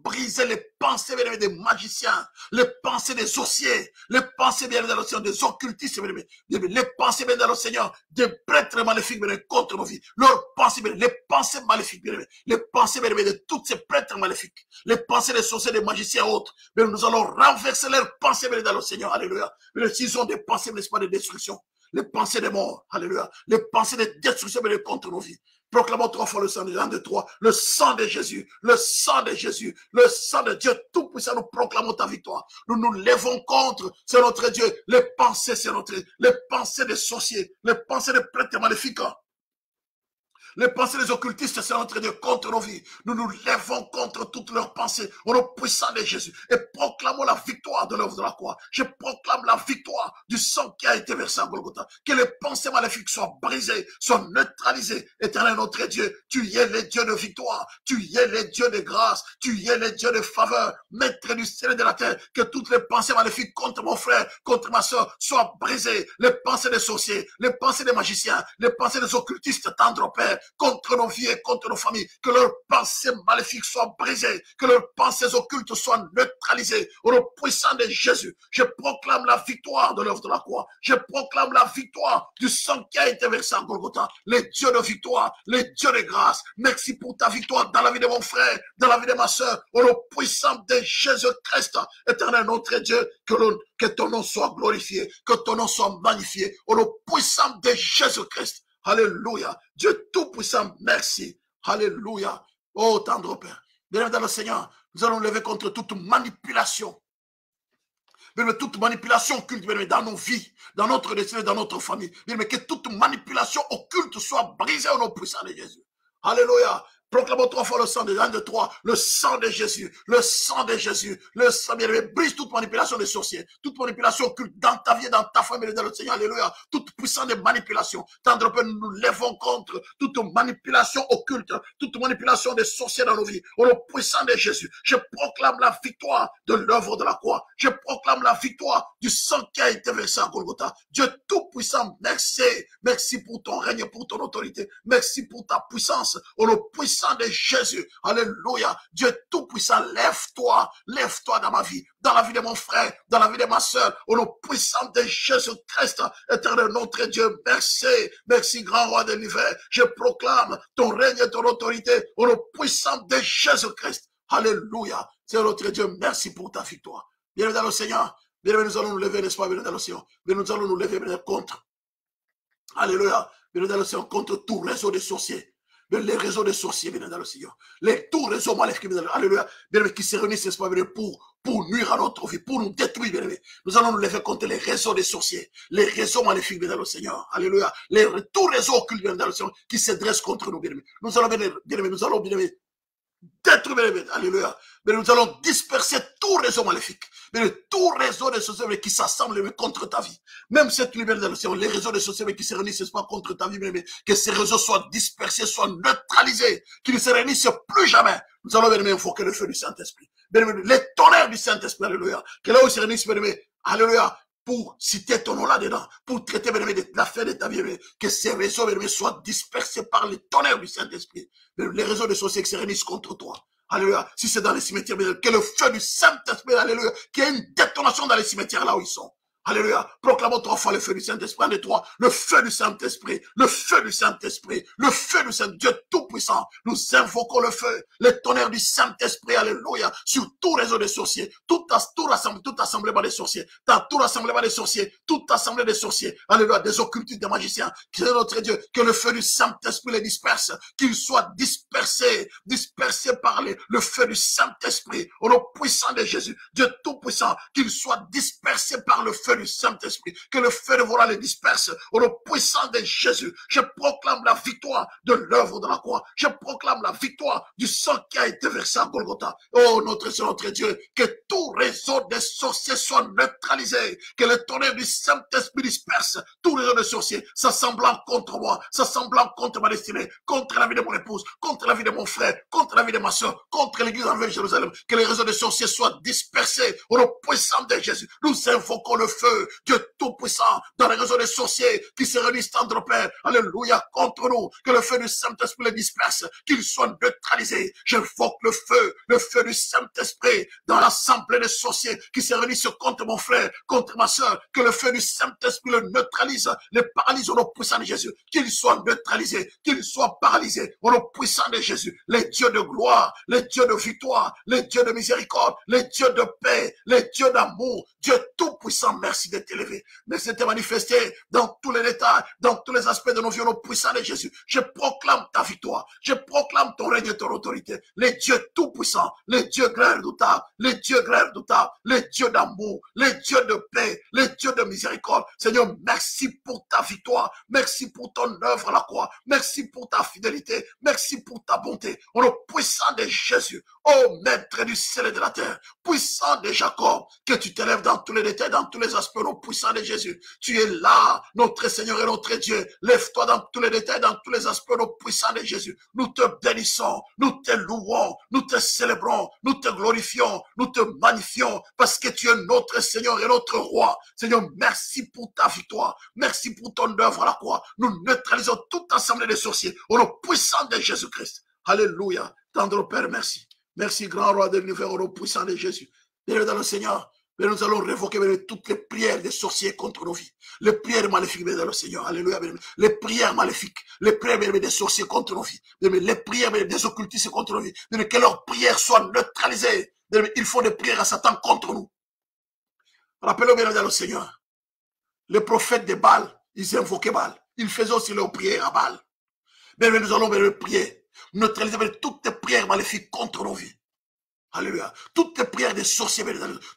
briser les pensées des magiciens, les pensées des sorciers, les pensées dans le Seigneur, des occultistes, les pensées dans le Seigneur, des prêtres maléfiques contre nos vies. Leurs pensées, les pensées maléfiques, les pensées de tous ces prêtres maléfiques, les pensées des sorciers, des magiciens et autres. Mais nous allons renverser leurs pensées dans le Seigneur. Alléluia. Mais s'ils ont des pensées, n'est-ce pas, de destruction, les pensées des morts, alléluia, les pensées de destruction contre nos vies. Proclamons 3 fois le sang de Jean de 3, le sang de Jésus, le sang de Jésus, le sang de Dieu tout-puissant. Nous proclamons ta victoire. Nous nous lèvons contre, c'est notre Dieu, les pensées, c'est notre Dieu, les pensées des sorciers, les pensées des prêtres maléfiques. Les pensées des occultistes, c'est notre Dieu contre nos vies. Nous nous lèvons contre toutes leurs pensées au nom puissant de Jésus et proclamons la victoire de l'œuvre de la croix. Je proclame la victoire du sang qui a été versé à Golgotha. Que les pensées maléfiques soient brisées, soient neutralisées. Éternel notre Dieu, tu es le Dieu de victoire, tu es le Dieu de grâce, tu es le Dieu de faveur, maître du ciel et de la terre. Que toutes les pensées maléfiques contre mon frère, contre ma soeur soient brisées. Les pensées des sorciers, les pensées des magiciens, les pensées des occultistes, tendre Père, contre nos vies et contre nos familles, que leurs pensées maléfiques soient brisées, que leurs pensées occultes soient neutralisées. Au nom puissant de Jésus, je proclame la victoire de l'œuvre de la croix. Je proclame la victoire du sang qui a été versé en Golgotha. Les dieux de victoire, les dieux de grâce, merci pour ta victoire dans la vie de mon frère, dans la vie de ma soeur. Au nom puissant de Jésus-Christ, éternel notre Dieu, que ton nom soit glorifié, que ton nom soit magnifié. Au nom puissant de Jésus-Christ. Alléluia. Dieu tout-puissant, merci. Alléluia. Oh, tendre Père. Bien dans le Seigneur, nous allons lever contre toute manipulation. Bien, toute manipulation occulte dans nos vies, dans notre destin, dans notre famille. Bien, que toute manipulation occulte soit brisée au nom puissant de Jésus. Alléluia. Proclamons 3 fois le sang de 1, 2, 3. Le sang de Jésus. Le sang de Jésus. Le sang bien-aimé. Brise toute manipulation des sorciers. Toute manipulation occulte dans ta vie, dans ta famille, dans le Seigneur. Alléluia. Toute puissance de manipulation. Tendre Père, nous lèvons contre toute manipulation occulte. Toute manipulation des sorciers dans nos vies. Au nom puissant de Jésus. Je proclame la victoire de l'œuvre de la croix. Je proclame la victoire du sang qui a été versé à Golgotha. Dieu tout-puissant, merci. Merci pour ton règne, pour ton autorité. Merci pour ta puissance. Au nom puissant de Jésus. Alléluia. Dieu tout-puissant, lève-toi. Lève-toi dans ma vie, dans la vie de mon frère, dans la vie de ma soeur. Au nom puissant de Jésus-Christ, éternel notre Dieu. Merci. Merci, grand roi de l'univers. Je proclame ton règne et ton autorité au nom puissant de Jésus-Christ. Alléluia. Seigneur notre Dieu, merci pour ta victoire. Bienvenue dans le Seigneur. Bienvenue, nous allons nous lever, n'est-ce pas, bienvenue dans le Seigneur. Bienvenue, nous allons nous lever contre. Alléluia. Bienvenue dans le Seigneur, contre tout réseau de sorciers. Les réseaux de sorciers, bien dans le Seigneur. Tout réseau maléfique, alléluia, bien qui se réunissent, n'est-ce pas, pour nuire à notre vie, pour nous détruire, bien aimé. Nous allons nous lever contre les réseaux de sorciers, les réseaux maléfiques, bien dans le Seigneur. Alléluia. Tout réseau occulte, bien dans le Seigneur, qui se dresse contre nous, bien aimé. Nous allons, bien aimé, nous allons, bien aimé, détruire, bien aimé. Alléluia. Mais nous allons disperser tout réseau maléfique. Mais tout réseau de sorciers qui s'assemblent contre ta vie. Même cette lumière dans le ciel, les réseaux de sorciers qui se réunissent pas contre ta vie, mais que ces réseaux soient dispersés, soient neutralisés, qu'ils ne se réunissent plus jamais. Nous allons bien invoquer le feu du Saint-Esprit. Les tonnerres du Saint-Esprit, alléluia. Que là où ils se réunissent, bien aimé, alléluia, pour citer ton nom là-dedans, pour traiter bien aimé de l'affaire de ta vie, que ces réseaux bien aimé soient dispersés par les tonnerres du Saint-Esprit. Les réseaux de sorciers qui se réunissent contre toi. Alléluia. Si c'est dans les cimetières, que le feu du Saint-Esprit, alléluia, qu'il y ait une détonation dans les cimetières là où ils sont. Alléluia. Proclamons 3 fois le feu du Saint-Esprit. 1, 2, 3. Le feu du Saint-Esprit. Le feu du Saint-Esprit. Le feu du Saint-Esprit. Dieu tout-puissant. Nous invoquons le feu. Les tonnerres du Saint-Esprit. Alléluia. Sur tout réseau de sorciers. Tout assemblement des sorciers. Dans tout rassemblement des sorciers. Toute assemblée des sorciers. Alléluia. Des occultistes, des magiciens. Que notre Dieu. Que le feu du Saint-Esprit les disperse. Qu'ils soient dispersés. Dispersés par le feu du Saint-Esprit. Au nom puissant de Jésus. Dieu tout-puissant. Qu'ils soient dispersés par le feu du Saint-Esprit, que le feu de voilà les disperse au nom puissant de Jésus. Je proclame la victoire de l'œuvre de la croix. Je proclame la victoire du sang qui a été versé à Golgotha. Oh notre Seigneur, notre Dieu, que tout réseau des sorciers soit neutralisé, que le tonnerre du Saint-Esprit disperse tout réseau de sorciers s'assemblant contre moi, s'assemblant contre ma destinée, contre la vie de mon épouse, contre la vie de mon frère, contre la vie de ma soeur, contre l'église en Jérusalem. Que les réseaux de sorciers soient dispersés au nom puissant de Jésus. Nous invoquons le feu, Dieu tout-puissant, dans les réseaux des sorciers qui se réunissent tendre Père, alléluia, contre nous, que le feu du Saint-Esprit les disperse, qu'ils soient neutralisés. J'invoque le feu du Saint-Esprit dans l'assemblée des sorciers qui se réunissent contre mon frère, contre ma soeur, que le feu du Saint-Esprit le neutralise, les paralyse au nom puissant de Jésus, qu'ils soient neutralisés, qu'ils soient paralysés au nom puissant de Jésus, les dieux de gloire, les dieux de victoire, les dieux de miséricorde, les dieux de paix, les dieux d'amour, Dieu tout-puissant, merci d'être élevé. Merci de te manifester dans tous les détails, dans tous les aspects de nos vies, au nom puissant de Jésus. Je proclame ta victoire. Je proclame ton règne et ton autorité. Les dieux tout-puissants, les dieux grands redoutables, les dieux grands redoutables, les dieux d'amour, les dieux de paix, les dieux de miséricorde. Seigneur, merci pour ta victoire. Merci pour ton œuvre à la croix. Merci pour ta fidélité. Merci pour ta bonté. Au nom puissant de Jésus. Oh, maître du ciel et de la terre, puissant de Jacob, que tu t'élèves dans tous les détails, dans tous les aspects, au puissant de Jésus. Tu es là, notre Seigneur et notre Dieu. Lève-toi dans tous les détails, dans tous les aspects, au puissant de Jésus. Nous te bénissons, nous te louons, nous te célébrons, nous te glorifions, nous te magnifions, parce que tu es notre Seigneur et notre Roi. Seigneur, merci pour ta victoire. Merci pour ton œuvre à la croix. Nous neutralisons toute assemblée de sorciers, au nom puissant de Jésus-Christ. Alléluia. Tendre Père, merci. Merci, grand roi de l'univers, au nom puissant de Jésus. Bienvenue dans le Seigneur. Mais nous allons révoquer toutes les prières des sorciers contre nos vies. Les prières maléfiques dans le Seigneur. Alléluia. Les prières maléfiques. Les prières des sorciers contre nos vies. Les prières des occultistes contre nos vies. Que leurs prières soient neutralisées. Il faut des prières à Satan contre nous. Rappelez-vous bien dans le Seigneur. Les prophètes de Baal, ils invoquaient Baal. Ils faisaient aussi leurs prières à Baal. Mais nous allons prier. Neutraliser toutes les prières maléfiques contre nos vies. Alléluia. Toutes les prières des sorciers,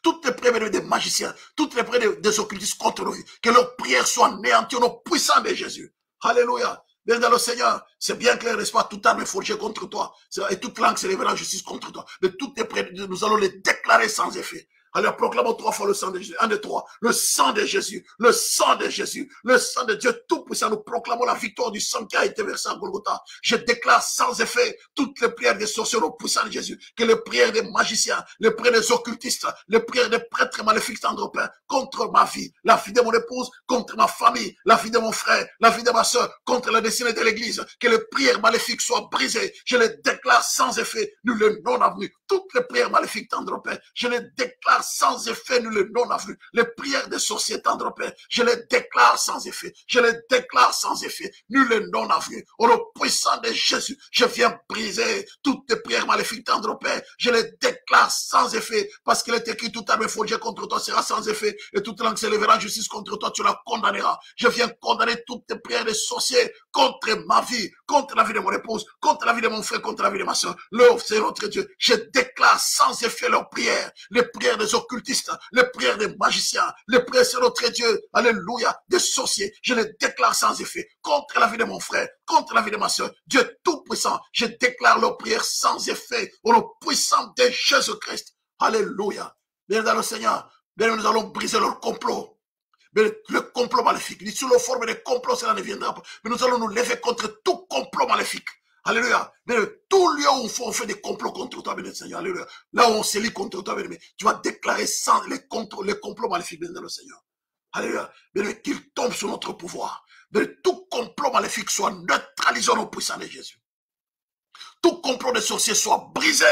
toutes les prières des magiciens, toutes les prières des occultistes contre nos vies. Que leurs prières soient anéanties au nom puissant de Jésus. Alléluia. Bien dans le Seigneur, c'est bien clair, n'est-ce pas? Toute arme est forgée contre toi. Et toute langue s'élèvera en justice contre toi. Mais tout est prêt, nous allons les déclarer sans effet. Alors proclamons 3 fois le sang de Jésus. 1, 2, 3. Le sang de Jésus. Le sang de Jésus. Le sang de Dieu Tout-Puissant. Nous proclamons la victoire du sang qui a été versé à Golgotha. Je déclare sans effet toutes les prières des sorciers au puissant de Jésus. Que les prières des magiciens, les prières des occultistes, les prières des prêtres maléfiques tendropins contre ma vie, la vie de mon épouse, contre ma famille, la vie de mon frère, la vie de ma soeur, contre la destinée de l'église. Que les prières maléfiques soient brisées. Je les déclare sans effet. Nul et non avenu. Toutes les prières maléfiques tendropins. Je les déclare sans effet, nul et non avenu. Les prières des sorciers tendropins, je les déclare sans effet. Je les déclare sans effet, nul et non avenu. Au nom puissant de Jésus, je viens briser toutes les prières maléfiques tendropins. Je les déclare sans effet, parce qu'il est écrit, toute arme forgée contre toi sera sans effet, et toute langue s'élèvera en justice contre toi, tu la condamneras. Je viens condamner toutes les prières des sorciers contre ma vie, contre la vie de mon épouse, contre la vie de mon frère, contre la vie de ma soeur. L'œuvre, c'est notre Dieu. Je déclare sans effet leurs prières, les prières des occultistes, les prières des magiciens, les prières, c'est notre Dieu, alléluia, des sorciers. Je les déclare sans effet contre la vie de mon frère, contre la vie de ma soeur. Dieu Tout-Puissant, je déclare leurs prières sans effet au nom puissant de Jésus-Christ. Alléluia. Bien dans le Seigneur, bien nous allons briser leur complot. Mais le complot maléfique, ni sous la forme de complot, cela ne viendra pas. Mais nous allons nous lever contre tout complot maléfique. Alléluia. Mais tout lieu où on fait des complots contre toi, bien Seigneur. Alléluia. Là où on se lit contre toi, bien, tu vas déclarer sans les complots maléfiques, bien dans le Seigneur. Alléluia. Bien qu'il tombe sous notre pouvoir. Mais tout complot maléfique soit neutralisé au nom puissant de Jésus. Tout complot de sorciers soit brisé,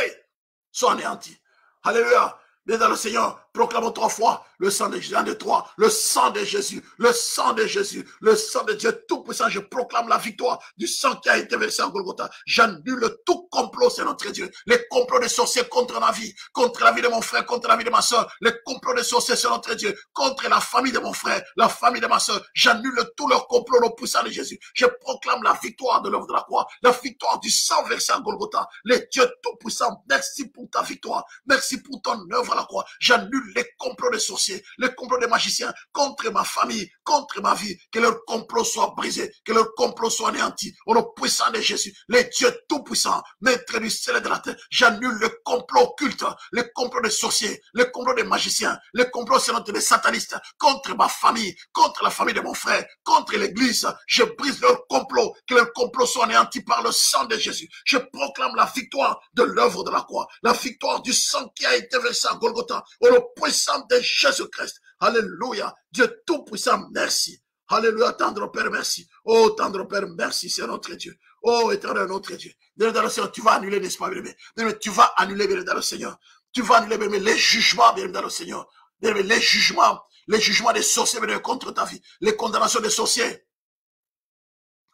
soit anéanti. Alléluia. Bien dans le Seigneur, proclamons 3 fois le sang de Jésus. 1, 2, 3. Le sang de Jésus. Le sang de Jésus. Le sang de Dieu Tout-Puissant. Je proclame la victoire du sang qui a été versé à Golgotha. J'annule tout complot, c'est notre Dieu. Les complots des sorciers contre ma vie, contre la vie de mon frère, contre la vie de ma soeur. Les complots des sorciers, c'est notre Dieu. Contre la famille de mon frère, la famille de ma soeur. J'annule tous leurs complots au puissant de Jésus. Je proclame la victoire de l'œuvre de la croix. La victoire du sang versé à Golgotha. Les dieux Tout-Puissants, merci pour ta victoire. Merci pour ton œuvre à la croix. J'annule les complots des sorciers, les complots des magiciens contre ma famille, contre ma vie. Que leur complot soit brisé, que leur complot soit anéanti. Au nom puissant de Jésus, les dieux Tout-Puissants, maîtres du ciel et de la terre. J'annule le complot occulte, les complots des sorciers, les complots des magiciens, les complots des satanistes contre ma famille, contre la famille de mon frère, contre l'église. Je brise leur complot, que leur complot soit anéanti par le sang de Jésus. Je proclame la victoire de l'œuvre de la croix, la victoire du sang qui a été versé à Golgotha. Au nom puissant de Jésus-Christ. Alléluia. Dieu Tout-Puissant, merci. Alléluia, tendre Père, merci. Oh, tendre Père, merci, c'est notre Dieu. Oh, éternel, notre Dieu. Bien dans le Seigneur, tu vas annuler, n'est-ce pas, bien-aimé? Bien-aimé, tu vas annuler, bien dans le Seigneur. Tu vas annuler, bien-aimé, les jugements, bien dans le Seigneur. Bien-aimé, les jugements des sorciers, bien contre ta vie. Les condamnations des sorciers.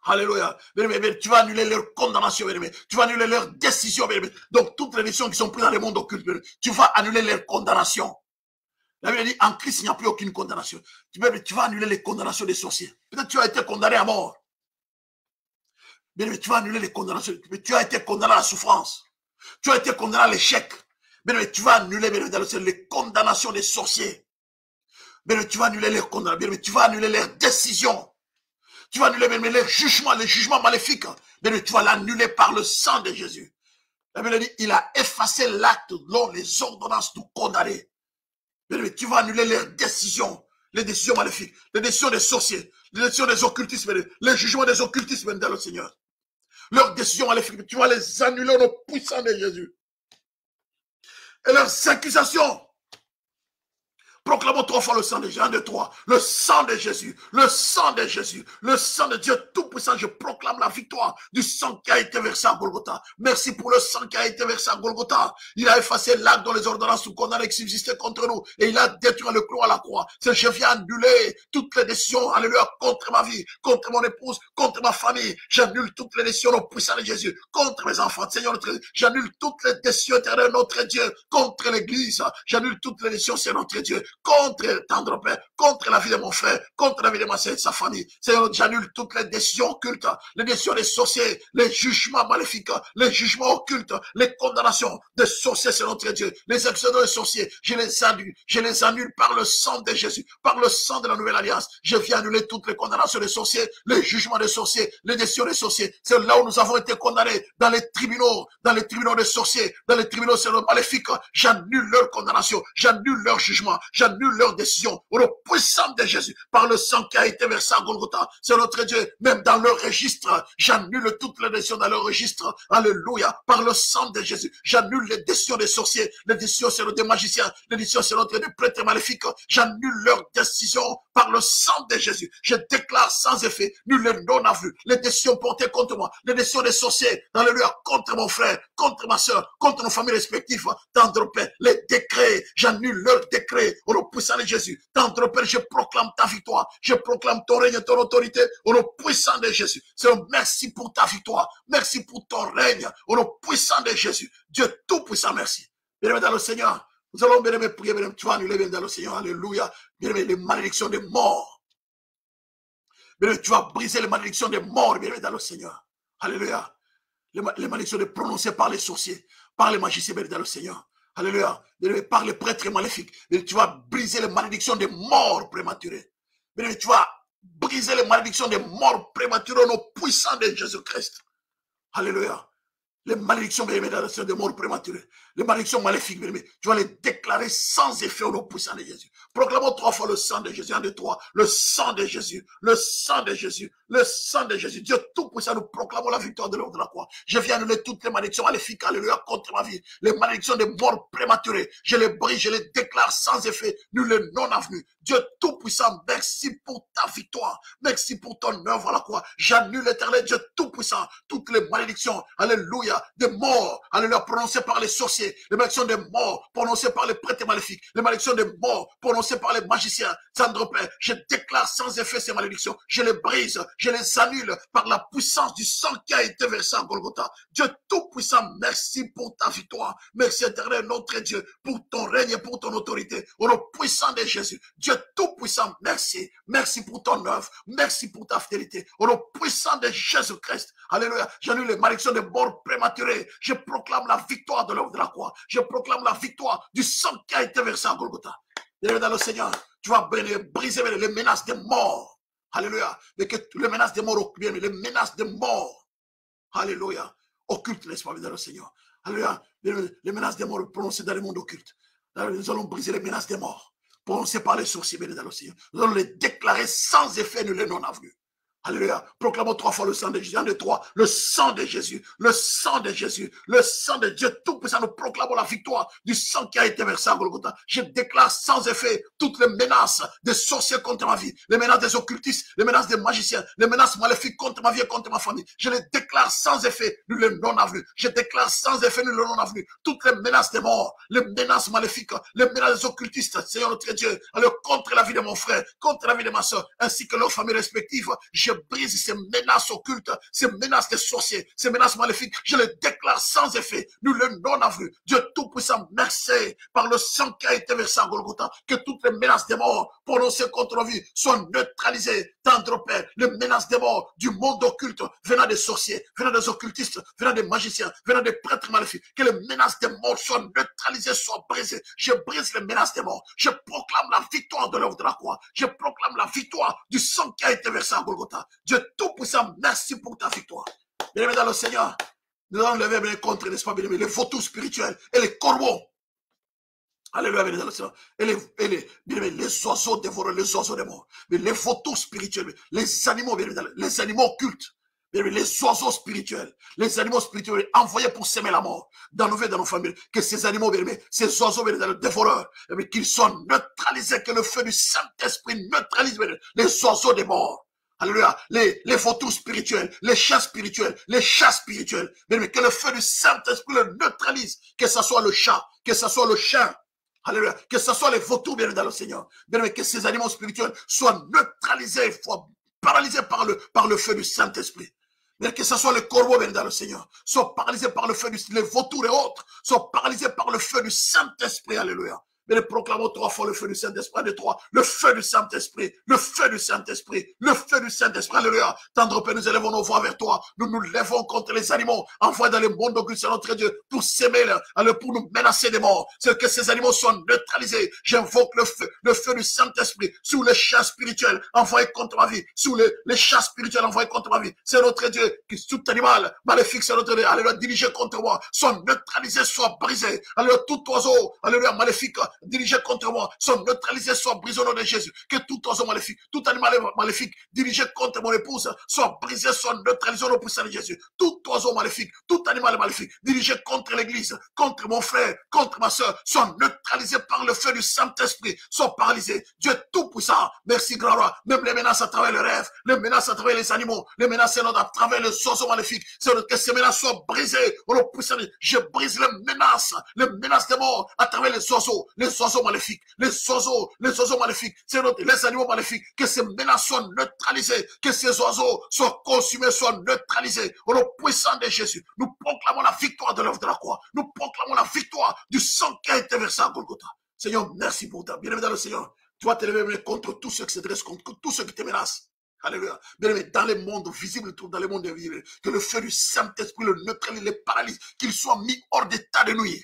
Alléluia. Bien-aimé, tu vas annuler leur condamnation, bien-aimé. Tu vas annuler leurs décisions, bien-aimé. Donc, toutes les décisions qui sont prises dans le monde occulte, bien-aimé, tu vas annuler leurs condamnations. La Bible dit, en Christ, il n'y a plus aucune condamnation. Tu vas annuler les condamnations des sorciers. Peut-être tu as été condamné à mort. Bien, tu vas annuler les condamnations. Tu as été condamné à la souffrance. Tu as été condamné à l'échec. Bien, tu vas annuler les condamnations des sorciers. Bien, tu vas annuler les condamnations. Bien, tu vas annuler leurs décisions. Tu vas annuler les jugements maléfiques. Bien, tu vas l'annuler par le sang de Jésus. La Bible dit, il a effacé l'acte dont les ordonnances nous condamnaient. Mais tu vas annuler les décisions maléfiques, les décisions des sorciers, les décisions des occultistes, les jugements des occultistes dans le Seigneur. Leurs décisions maléfiques, tu vas les annuler au nom puissant de Jésus. Et leurs accusations. Proclamons 3 fois le sang de Jésus. 1, 2, 3. Le sang de Jésus. Le sang de Jésus. Le sang de Dieu Tout-Puissant. Je proclame la victoire du sang qui a été versé à Golgotha. Merci pour le sang qui a été versé à Golgotha. Il a effacé l'acte dont les ordonnances nous condamnaient qui subsistaient contre nous. Et il a détruit le clou à la croix. C'est je viens annuler toutes les décisions, alléluia, contre ma vie, contre mon épouse, contre ma famille. J'annule toutes les décisions au puissant de Jésus. Contre mes enfants. Seigneur, j'annule toutes les décisions éternelles, notre Dieu. Contre l'église. J'annule toutes les décisions, c'est notre Dieu. contre, tendre Père, contre la vie de mon frère, contre la vie de ma sœur et de sa famille. Seigneur, j'annule toutes les décisions occultes, les décisions des sorciers, les jugements maléfiques, les jugements occultes, les condamnations des sorciers, c'est notre Dieu, les exodus des sorciers, je les annule par le sang de Jésus, par le sang de la nouvelle alliance. Je viens annuler toutes les condamnations des sorciers, les jugements des sorciers, les décisions des sorciers. C'est là où nous avons été condamnés, dans les tribunaux des sorciers, dans les tribunaux maléfiques. J'annule leur condamnation, j'annule leur jugement, j'annule leur décision, au nom puissant de Jésus, par le sang qui a été versé à Golgotha. C'est notre Dieu, même dans leur registre, j'annule toutes les décisions dans leur registre. Alléluia, par le sang de Jésus, j'annule les décisions des sorciers, les décisions des magiciens, les décisions des prêtres maléfiques. J'annule leurs décisions par le sang de Jésus. Je déclare sans effet, nul et non avenu, les décisions portées contre moi, les décisions des sorciers, alléluia, contre mon frère, contre ma soeur, contre nos familles respectives. Tendre Père, les décrets, j'annule leurs décrets au nom puissant de Jésus. Tendre Père, je proclame ta victoire, je proclame ton règne et ton autorité au nom puissant de Jésus. Seigneur, merci pour ta victoire, merci pour ton règne au nom puissant de Jésus. Dieu tout-puissant, merci. Bien-aimé dans le Seigneur, nous allons bien-aimé prier, bien-aimé, tu vas annuler bien dans le Seigneur, alléluia. Bien-aimé, les malédictions des morts. Bien-aimé, tu vas briser les malédictions des morts, bien-aimé, dans le Seigneur. Alléluia. Les malédictions prononcées par les sorciers, par les magiciens, bien-aimé, dans le Seigneur. Alléluia. Bien-aimé, par les prêtres maléfiques. Bien-aimé, tu vas briser les malédictions des morts prématurés. Bien-aimé, tu vas briser les malédictions des morts prématurés au nom puissant de Jésus-Christ. Alléluia. Les malédictions, bien-aimé, dans le Seigneur, des morts prématurés. Les malédictions maléfiques, bien-aimé, tu vas les déclarer sans effet au nom puissant de Jésus. Proclamons 3 fois le sang de Jésus, 1, 2, 3. Le sang de Jésus, le sang de Jésus, le sang de Jésus. Dieu tout-puissant, nous proclamons la victoire de l'œuvre de la croix. Je viens annuler toutes les malédictions maléfiques, alléluia, contre ma vie. Les malédictions des morts prématurés. Je les brise, je les déclare sans effet, nul et non avenu. Dieu tout-puissant, merci pour ta victoire. Merci pour ton œuvre à la croix. J'annule l'éternel Dieu tout-puissant, toutes les malédictions, alléluia, des morts, alléluia, prononcées par les sorciers. Les malédictions des morts prononcées par les prêtres maléfiques, les malédictions des morts prononcées par les magiciens. Tendre Père, je déclare sans effet ces malédictions, je les brise, je les annule par la puissance du sang qui a été versé à Golgotha. Dieu tout-puissant, merci pour ta victoire, merci éternel notre Dieu, pour ton règne et pour ton autorité, au nom puissant de Jésus. Dieu tout-puissant, merci, merci pour ton œuvre, merci pour ta fidélité, au nom puissant de Jésus-Christ. Alléluia, j'annule les malédictions des morts prématurés, je proclame la victoire de l'œuvre de la croix. Je proclame la victoire du sang qui a été versé à Golgotha. Et dans le Seigneur, tu vas briser les menaces des morts. Alléluia. Mais que les menaces des morts, les menaces des morts. Alléluia. Occulte, n'est-ce pas, dans le Seigneur. Alléluia. Les menaces des morts prononcées dans le monde occulte. Nous allons briser les menaces des morts prononcées par les sorciers, dans le Seigneur. Nous allons les déclarer sans effet, nul et non avenu. Alléluia. Proclamons 3 fois le sang de Jésus. 1, 2, 3. Le sang de Jésus. Le sang de Jésus. Le sang de Dieu tout-puissant. Nous proclamons la victoire du sang qui a été versé à Golgotha. Je déclare sans effet toutes les menaces des sorciers contre ma vie, les menaces des occultistes, les menaces des magiciens, les menaces maléfiques contre ma vie et contre ma famille. Je les déclare sans effet, nul et non avenu. Je déclare sans effet, nul et non avenu. Toutes les menaces des morts, les menaces maléfiques, les menaces des occultistes, Seigneur notre Dieu, alors contre la vie de mon frère, contre la vie de ma soeur, ainsi que leurs familles respectives. Je brise ces menaces occultes, ces menaces des sorciers, ces menaces maléfiques. Je les déclare sans effet, nul et non avenu. Dieu tout-puissant, merci par le sang qui a été versé à Golgotha, que toutes les menaces des morts prononcées contre nos vies soient neutralisées. Tendre Père, les menaces des morts du monde occulte, venant des sorciers, venant des occultistes, venant des magiciens, venant des prêtres maléfiques, que les menaces des morts soient neutralisées, soient brisées. Je brise les menaces des morts. Je proclame la victoire de l'œuvre de la croix. Je proclame la victoire du sang qui a été versé à Golgotha. Dieu tout-puissant, merci pour ta victoire. Bien-aimés dans le Seigneur, nous allons lever bien contre, n'est-ce pas, bien-aimés, les vautours spirituels et les corbeaux. Alléluia, bien-aimés dans le Seigneur. Et les oiseaux dévorent les oiseaux des morts. Mais les vautours spirituels, les animaux, bien-aimés, les animaux occultes, les oiseaux spirituels, les animaux spirituels envoyés pour s'aimer la mort dans nos vies, dans nos familles, que ces animaux, ces oiseaux, les dévoreurs, qu'ils soient neutralisés, que le feu du Saint-Esprit neutralise les oiseaux des morts. Alléluia, les vautours spirituels, les chats spirituels, les chats spirituels, que le feu du Saint-Esprit le neutralise, que ce soit le chat, que ce soit le chien, alléluia, que ce soit les vautours, bien dans le Seigneur, que ces animaux spirituels soient neutralisés, paralysés par le feu du Saint-Esprit. Mais que ce soit les corbeaux, bien dans le Seigneur, soient paralysés par le feu les vautours et autres, soient paralysés par le feu du Saint-Esprit, alléluia. Mais nous proclamons 3 fois le feu du Saint-Esprit, de 3. Le feu du Saint-Esprit, le feu du Saint-Esprit, le feu du Saint-Esprit. Alléluia. Tendre Père, nous élevons nos voix vers toi. Nous nous lèvons contre les animaux, envoyés dans le monde occulte, c'est notre Dieu, pour s'aimer, pour nous menacer des morts. C'est que ces animaux soient neutralisés. J'invoque le feu du Saint-Esprit sur les chats spirituels envoyés contre ma vie, sur les chats spirituels envoyés contre ma vie. C'est notre Dieu qui, tout animal maléfique, c'est notre Dieu, alléluia, dirigé contre moi, soit neutralisé, soit brisé. Alléluia, tout oiseau, alléluia, maléfique, dirigé contre moi, soit neutralisé, soit brisé au nom de Jésus. Que tout oiseau maléfique, tout animal maléfique, dirigé contre mon épouse, soit brisé, soit neutralisé au nom puissant de Jésus. Tout oiseau maléfique, tout animal maléfique, dirigé contre l'église, contre mon frère, contre ma soeur, soit neutralisé par le feu du Saint-Esprit, soit paralysé. Dieu tout-puissant, merci grand roi. Même les menaces à travers le rêve, les menaces à travers les animaux, les menaces à travers les oiseaux maléfiques, c'est que ces menaces soient brisées au nom puissant. Je brise les menaces de mort à travers les oiseaux maléfiques, les oiseaux maléfiques, c'est les animaux maléfiques, que ces menaces soient neutralisées, que ces oiseaux soient consumés, soient neutralisés au nom puissant de Jésus. Nous proclamons la victoire de l'œuvre de la croix. Nous proclamons la victoire du sang qui a été versé à Golgotha. Seigneur, merci pour ta bien-aimé dans le Seigneur. Tu vas t'élever contre tous ceux qui se dressent, contre tous ceux qui te menacent. Alléluia. Bien-aimé, dans les mondes visibles, dans les mondes invisibles, que le feu du Saint-Esprit le neutralise, les paralyse, qu'ils soient mis hors d'état de nuire.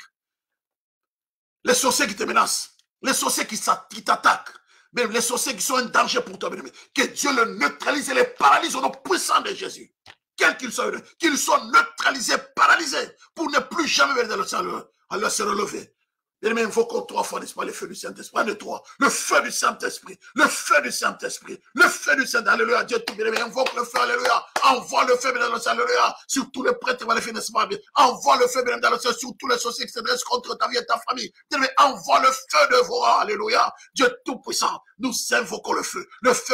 Les sorciers qui te menacent, les sorciers qui t'attaquent, même les sorciers qui sont un danger pour toi, bien-aimé, que Dieu le neutralise et les paralyse au nom puissant de Jésus. Quel qu'ils soient neutralisés, paralysés, pour ne plus jamais venir dans le ciel, alors se relever. Bien-aimé, invoquons 3 fois, n'est-ce pas, le feu du Saint-Esprit. 1, 2, 3. Le feu du Saint-Esprit. Le feu du Saint-Esprit. Le feu du Saint-Esprit. Alléluia. Dieu tout bien-aimé. Invoque le feu. Alléluia. Envoie le feu, bien-aimé, alléluia. Sur tous les prêtres maléfiques, n'est-ce pas? Envoie le feu, bien-aimé, sur tous les sorciers qui se dressent contre ta vie et ta famille. Bien-aimé, envoie le feu de vos rangs. Alléluia. Dieu tout-puissant. Nous invoquons le feu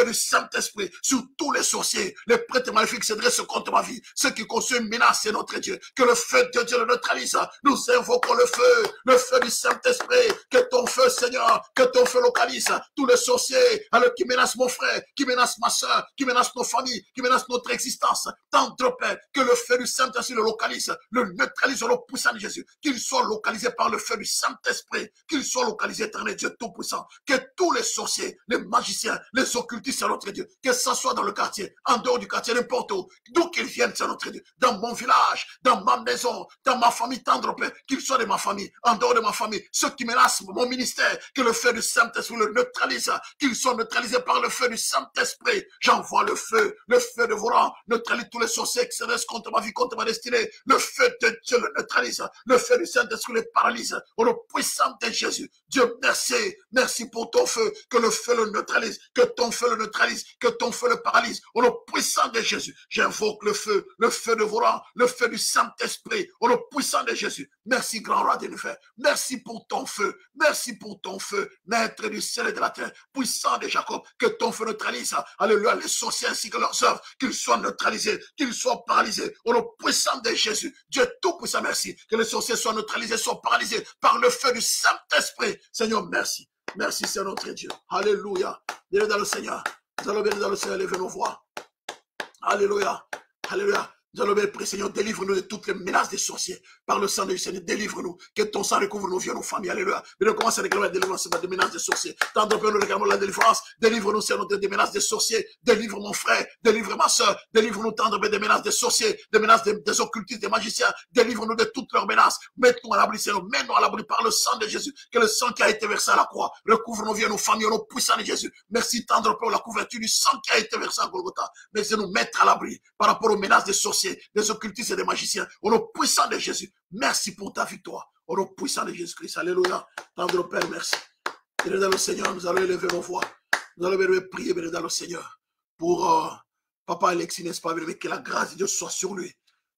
du Saint-Esprit sur tous les sorciers, les prêtres maléfiques qui se dressent contre ma vie, ceux qui consument menacent notre Dieu, que le feu de Dieu le neutralise. Nous invoquons le feu du Saint-Esprit, que ton feu, Seigneur, que ton feu localise tous les sorciers alors, qui menacent mon frère, qui menacent ma soeur, qui menacent nos familles, qui menacent notre existence. Tendre Père, que le feu du Saint-Esprit le localise, le neutralise au nom puissant de Jésus, qu'il soit localisé par le feu du Saint-Esprit, qu'il soit localisé, éternel Dieu tout-puissant, que tous les sorciers, les magiciens, les occultistes, c'est notre Dieu, que ça soit dans le quartier, en dehors du quartier, n'importe où, d'où qu'ils viennent, c'est notre Dieu, dans mon village, dans ma maison, dans ma famille, tendre Père, qu'ils soient de ma famille, en dehors de ma famille, ceux qui menacent mon ministère, que le feu du Saint-Esprit le neutralise, qu'ils soient neutralisés par le feu du Saint-Esprit. J'envoie le feu de vos rangs, neutralise tous les sorciers qui se dressent contre ma vie, contre ma destinée. Le feu de Dieu le neutralise, le feu du Saint-Esprit les paralyse, au nom puissant de Jésus. Dieu, merci pour ton feu, que le feu le neutralise, que ton feu le neutralise, que ton feu le paralyse, au nom puissant de Jésus. J'invoque le feu de vos rangs, le feu du Saint-Esprit, au nom puissant de Jésus. Merci, grand roi de l'univers. Merci pour ton feu, maître du ciel et de la terre, puissant de Jacob, que ton feu neutralise, alléluia, les sorciers ainsi que leurs œuvres, qu'ils soient neutralisés, qu'ils soient paralysés, au nom puissant de Jésus. Dieu tout-puissant, merci, que les sorciers soient neutralisés, soient paralysés par le feu du Saint-Esprit. Seigneur, merci. Merci, c'est notre Dieu. Alléluia. Bienvenue dans le Seigneur. Nous allons bien dans le Seigneur, levez nos voix. Alléluia. Alléluia. Nous allons bien prier, Seigneur, délivre-nous de toutes les menaces des sorciers. Par le sang du Seigneur, délivre-nous. Que ton sang recouvre nos vies, nos familles. Alléluia. Mais nous commençons à réclamer la délivrance des menaces des sorciers. Tant de peu nous réclamons la délivrance. Délivre-nous, Seigneur, des menaces des sorciers. Délivre mon frère. Délivre ma soeur. Délivre-nous, tant de peu des menaces des sorciers. Des menaces des occultistes, des magiciens. Délivre-nous de toutes leurs menaces. Mets-nous à l'abri, Seigneur. Mets-nous à l'abri par le sang de Jésus. Que le sang qui a été versé à la croix recouvre nos vies, nos familles, nos puissants de Jésus. Merci, tendre peu, la couverture du sang qui a été versé à Golgotha. Merci de nous mettre à l'abri par rapport aux menaces des sorciers, des occultistes et des magiciens. Au nom puissant de Jésus. Merci pour ta victoire. Au nom puissant de Jésus-Christ. Alléluia. Tendre Père, merci. Et dans le Seigneur, nous allons élever nos voix. Nous allons prier dans le Seigneur pour Papa Alexis, n'est-ce pas, que la grâce de Dieu soit sur lui.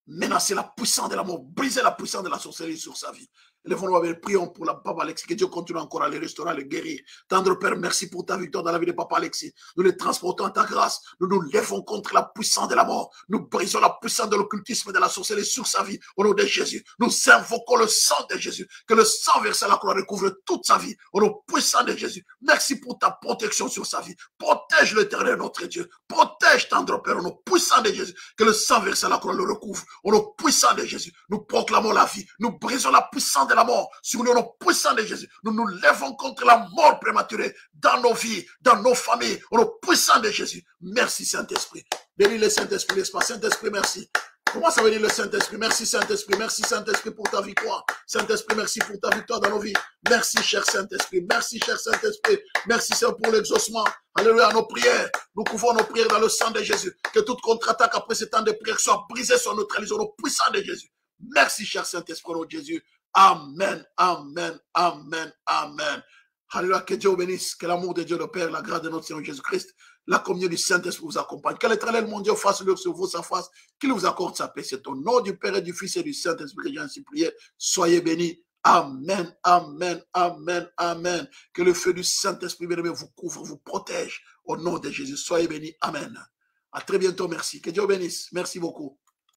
Menacer la puissance de la mort, briser la puissance de la sorcellerie sur sa vie. Élevons-nous, prions pour la Papa Alexis, que Dieu continue encore à les restaurer, à les guérir. Tendre Père, merci pour ta victoire dans la vie de Papa Alexis. Nous les transportons à ta grâce. Nous nous lèvons contre la puissance de la mort. Nous brisons la puissance de l'occultisme et de la sorcellerie sur sa vie. Au nom de Jésus, nous invoquons le sang de Jésus. Que le sang versé à la croix recouvre toute sa vie. Au nom puissant de Jésus. Merci pour ta protection sur sa vie. Protège l'Éternel, notre Dieu. Protège, tendre Père, au nom puissant de Jésus. Que le sang versé à la croix le recouvre. Au nom puissant de Jésus. Nous proclamons la vie. Nous brisons la puissance de la mort. Sur nous, au nom puissant de Jésus. Nous nous lèvons contre la mort prématurée dans nos vies, dans nos familles, au nom puissant de Jésus. Merci Saint-Esprit. Bénis le Saint-Esprit, n'est-ce pas? Saint-Esprit, merci. Comment ça veut dire le Saint-Esprit? Merci Saint-Esprit, merci Saint-Esprit pour ta victoire. Saint-Esprit, merci pour ta victoire dans nos vies. Merci cher Saint-Esprit, merci cher Saint-Esprit. Merci Seigneur pour l'exaucement. Alléluia, nos prières. Nous couvrons nos prières dans le sang de Jésus. Que toute contre-attaque après ce temps de prière soit brisée, soit neutralisée au nom puissant de Jésus. Merci cher Saint-Esprit, au nom de Jésus. Amen, amen, amen, amen. Alléluia, que Dieu vous bénisse, que l'amour de Dieu le Père, la grâce de notre Seigneur Jésus-Christ, la communion du Saint-Esprit vous accompagne. Que l'Éternel, mon Dieu, fasse le sur vous sa face, qu'il vous accorde sa paix. C'est au nom du Père et du Fils et du Saint-Esprit que j'ai ainsi prié. Soyez bénis. Amen, amen, amen, amen. Que le feu du Saint-Esprit bien-aimé vous couvre, vous protège. Au nom de Jésus, soyez bénis. Amen. À très bientôt, merci. Que Dieu vous bénisse. Merci beaucoup.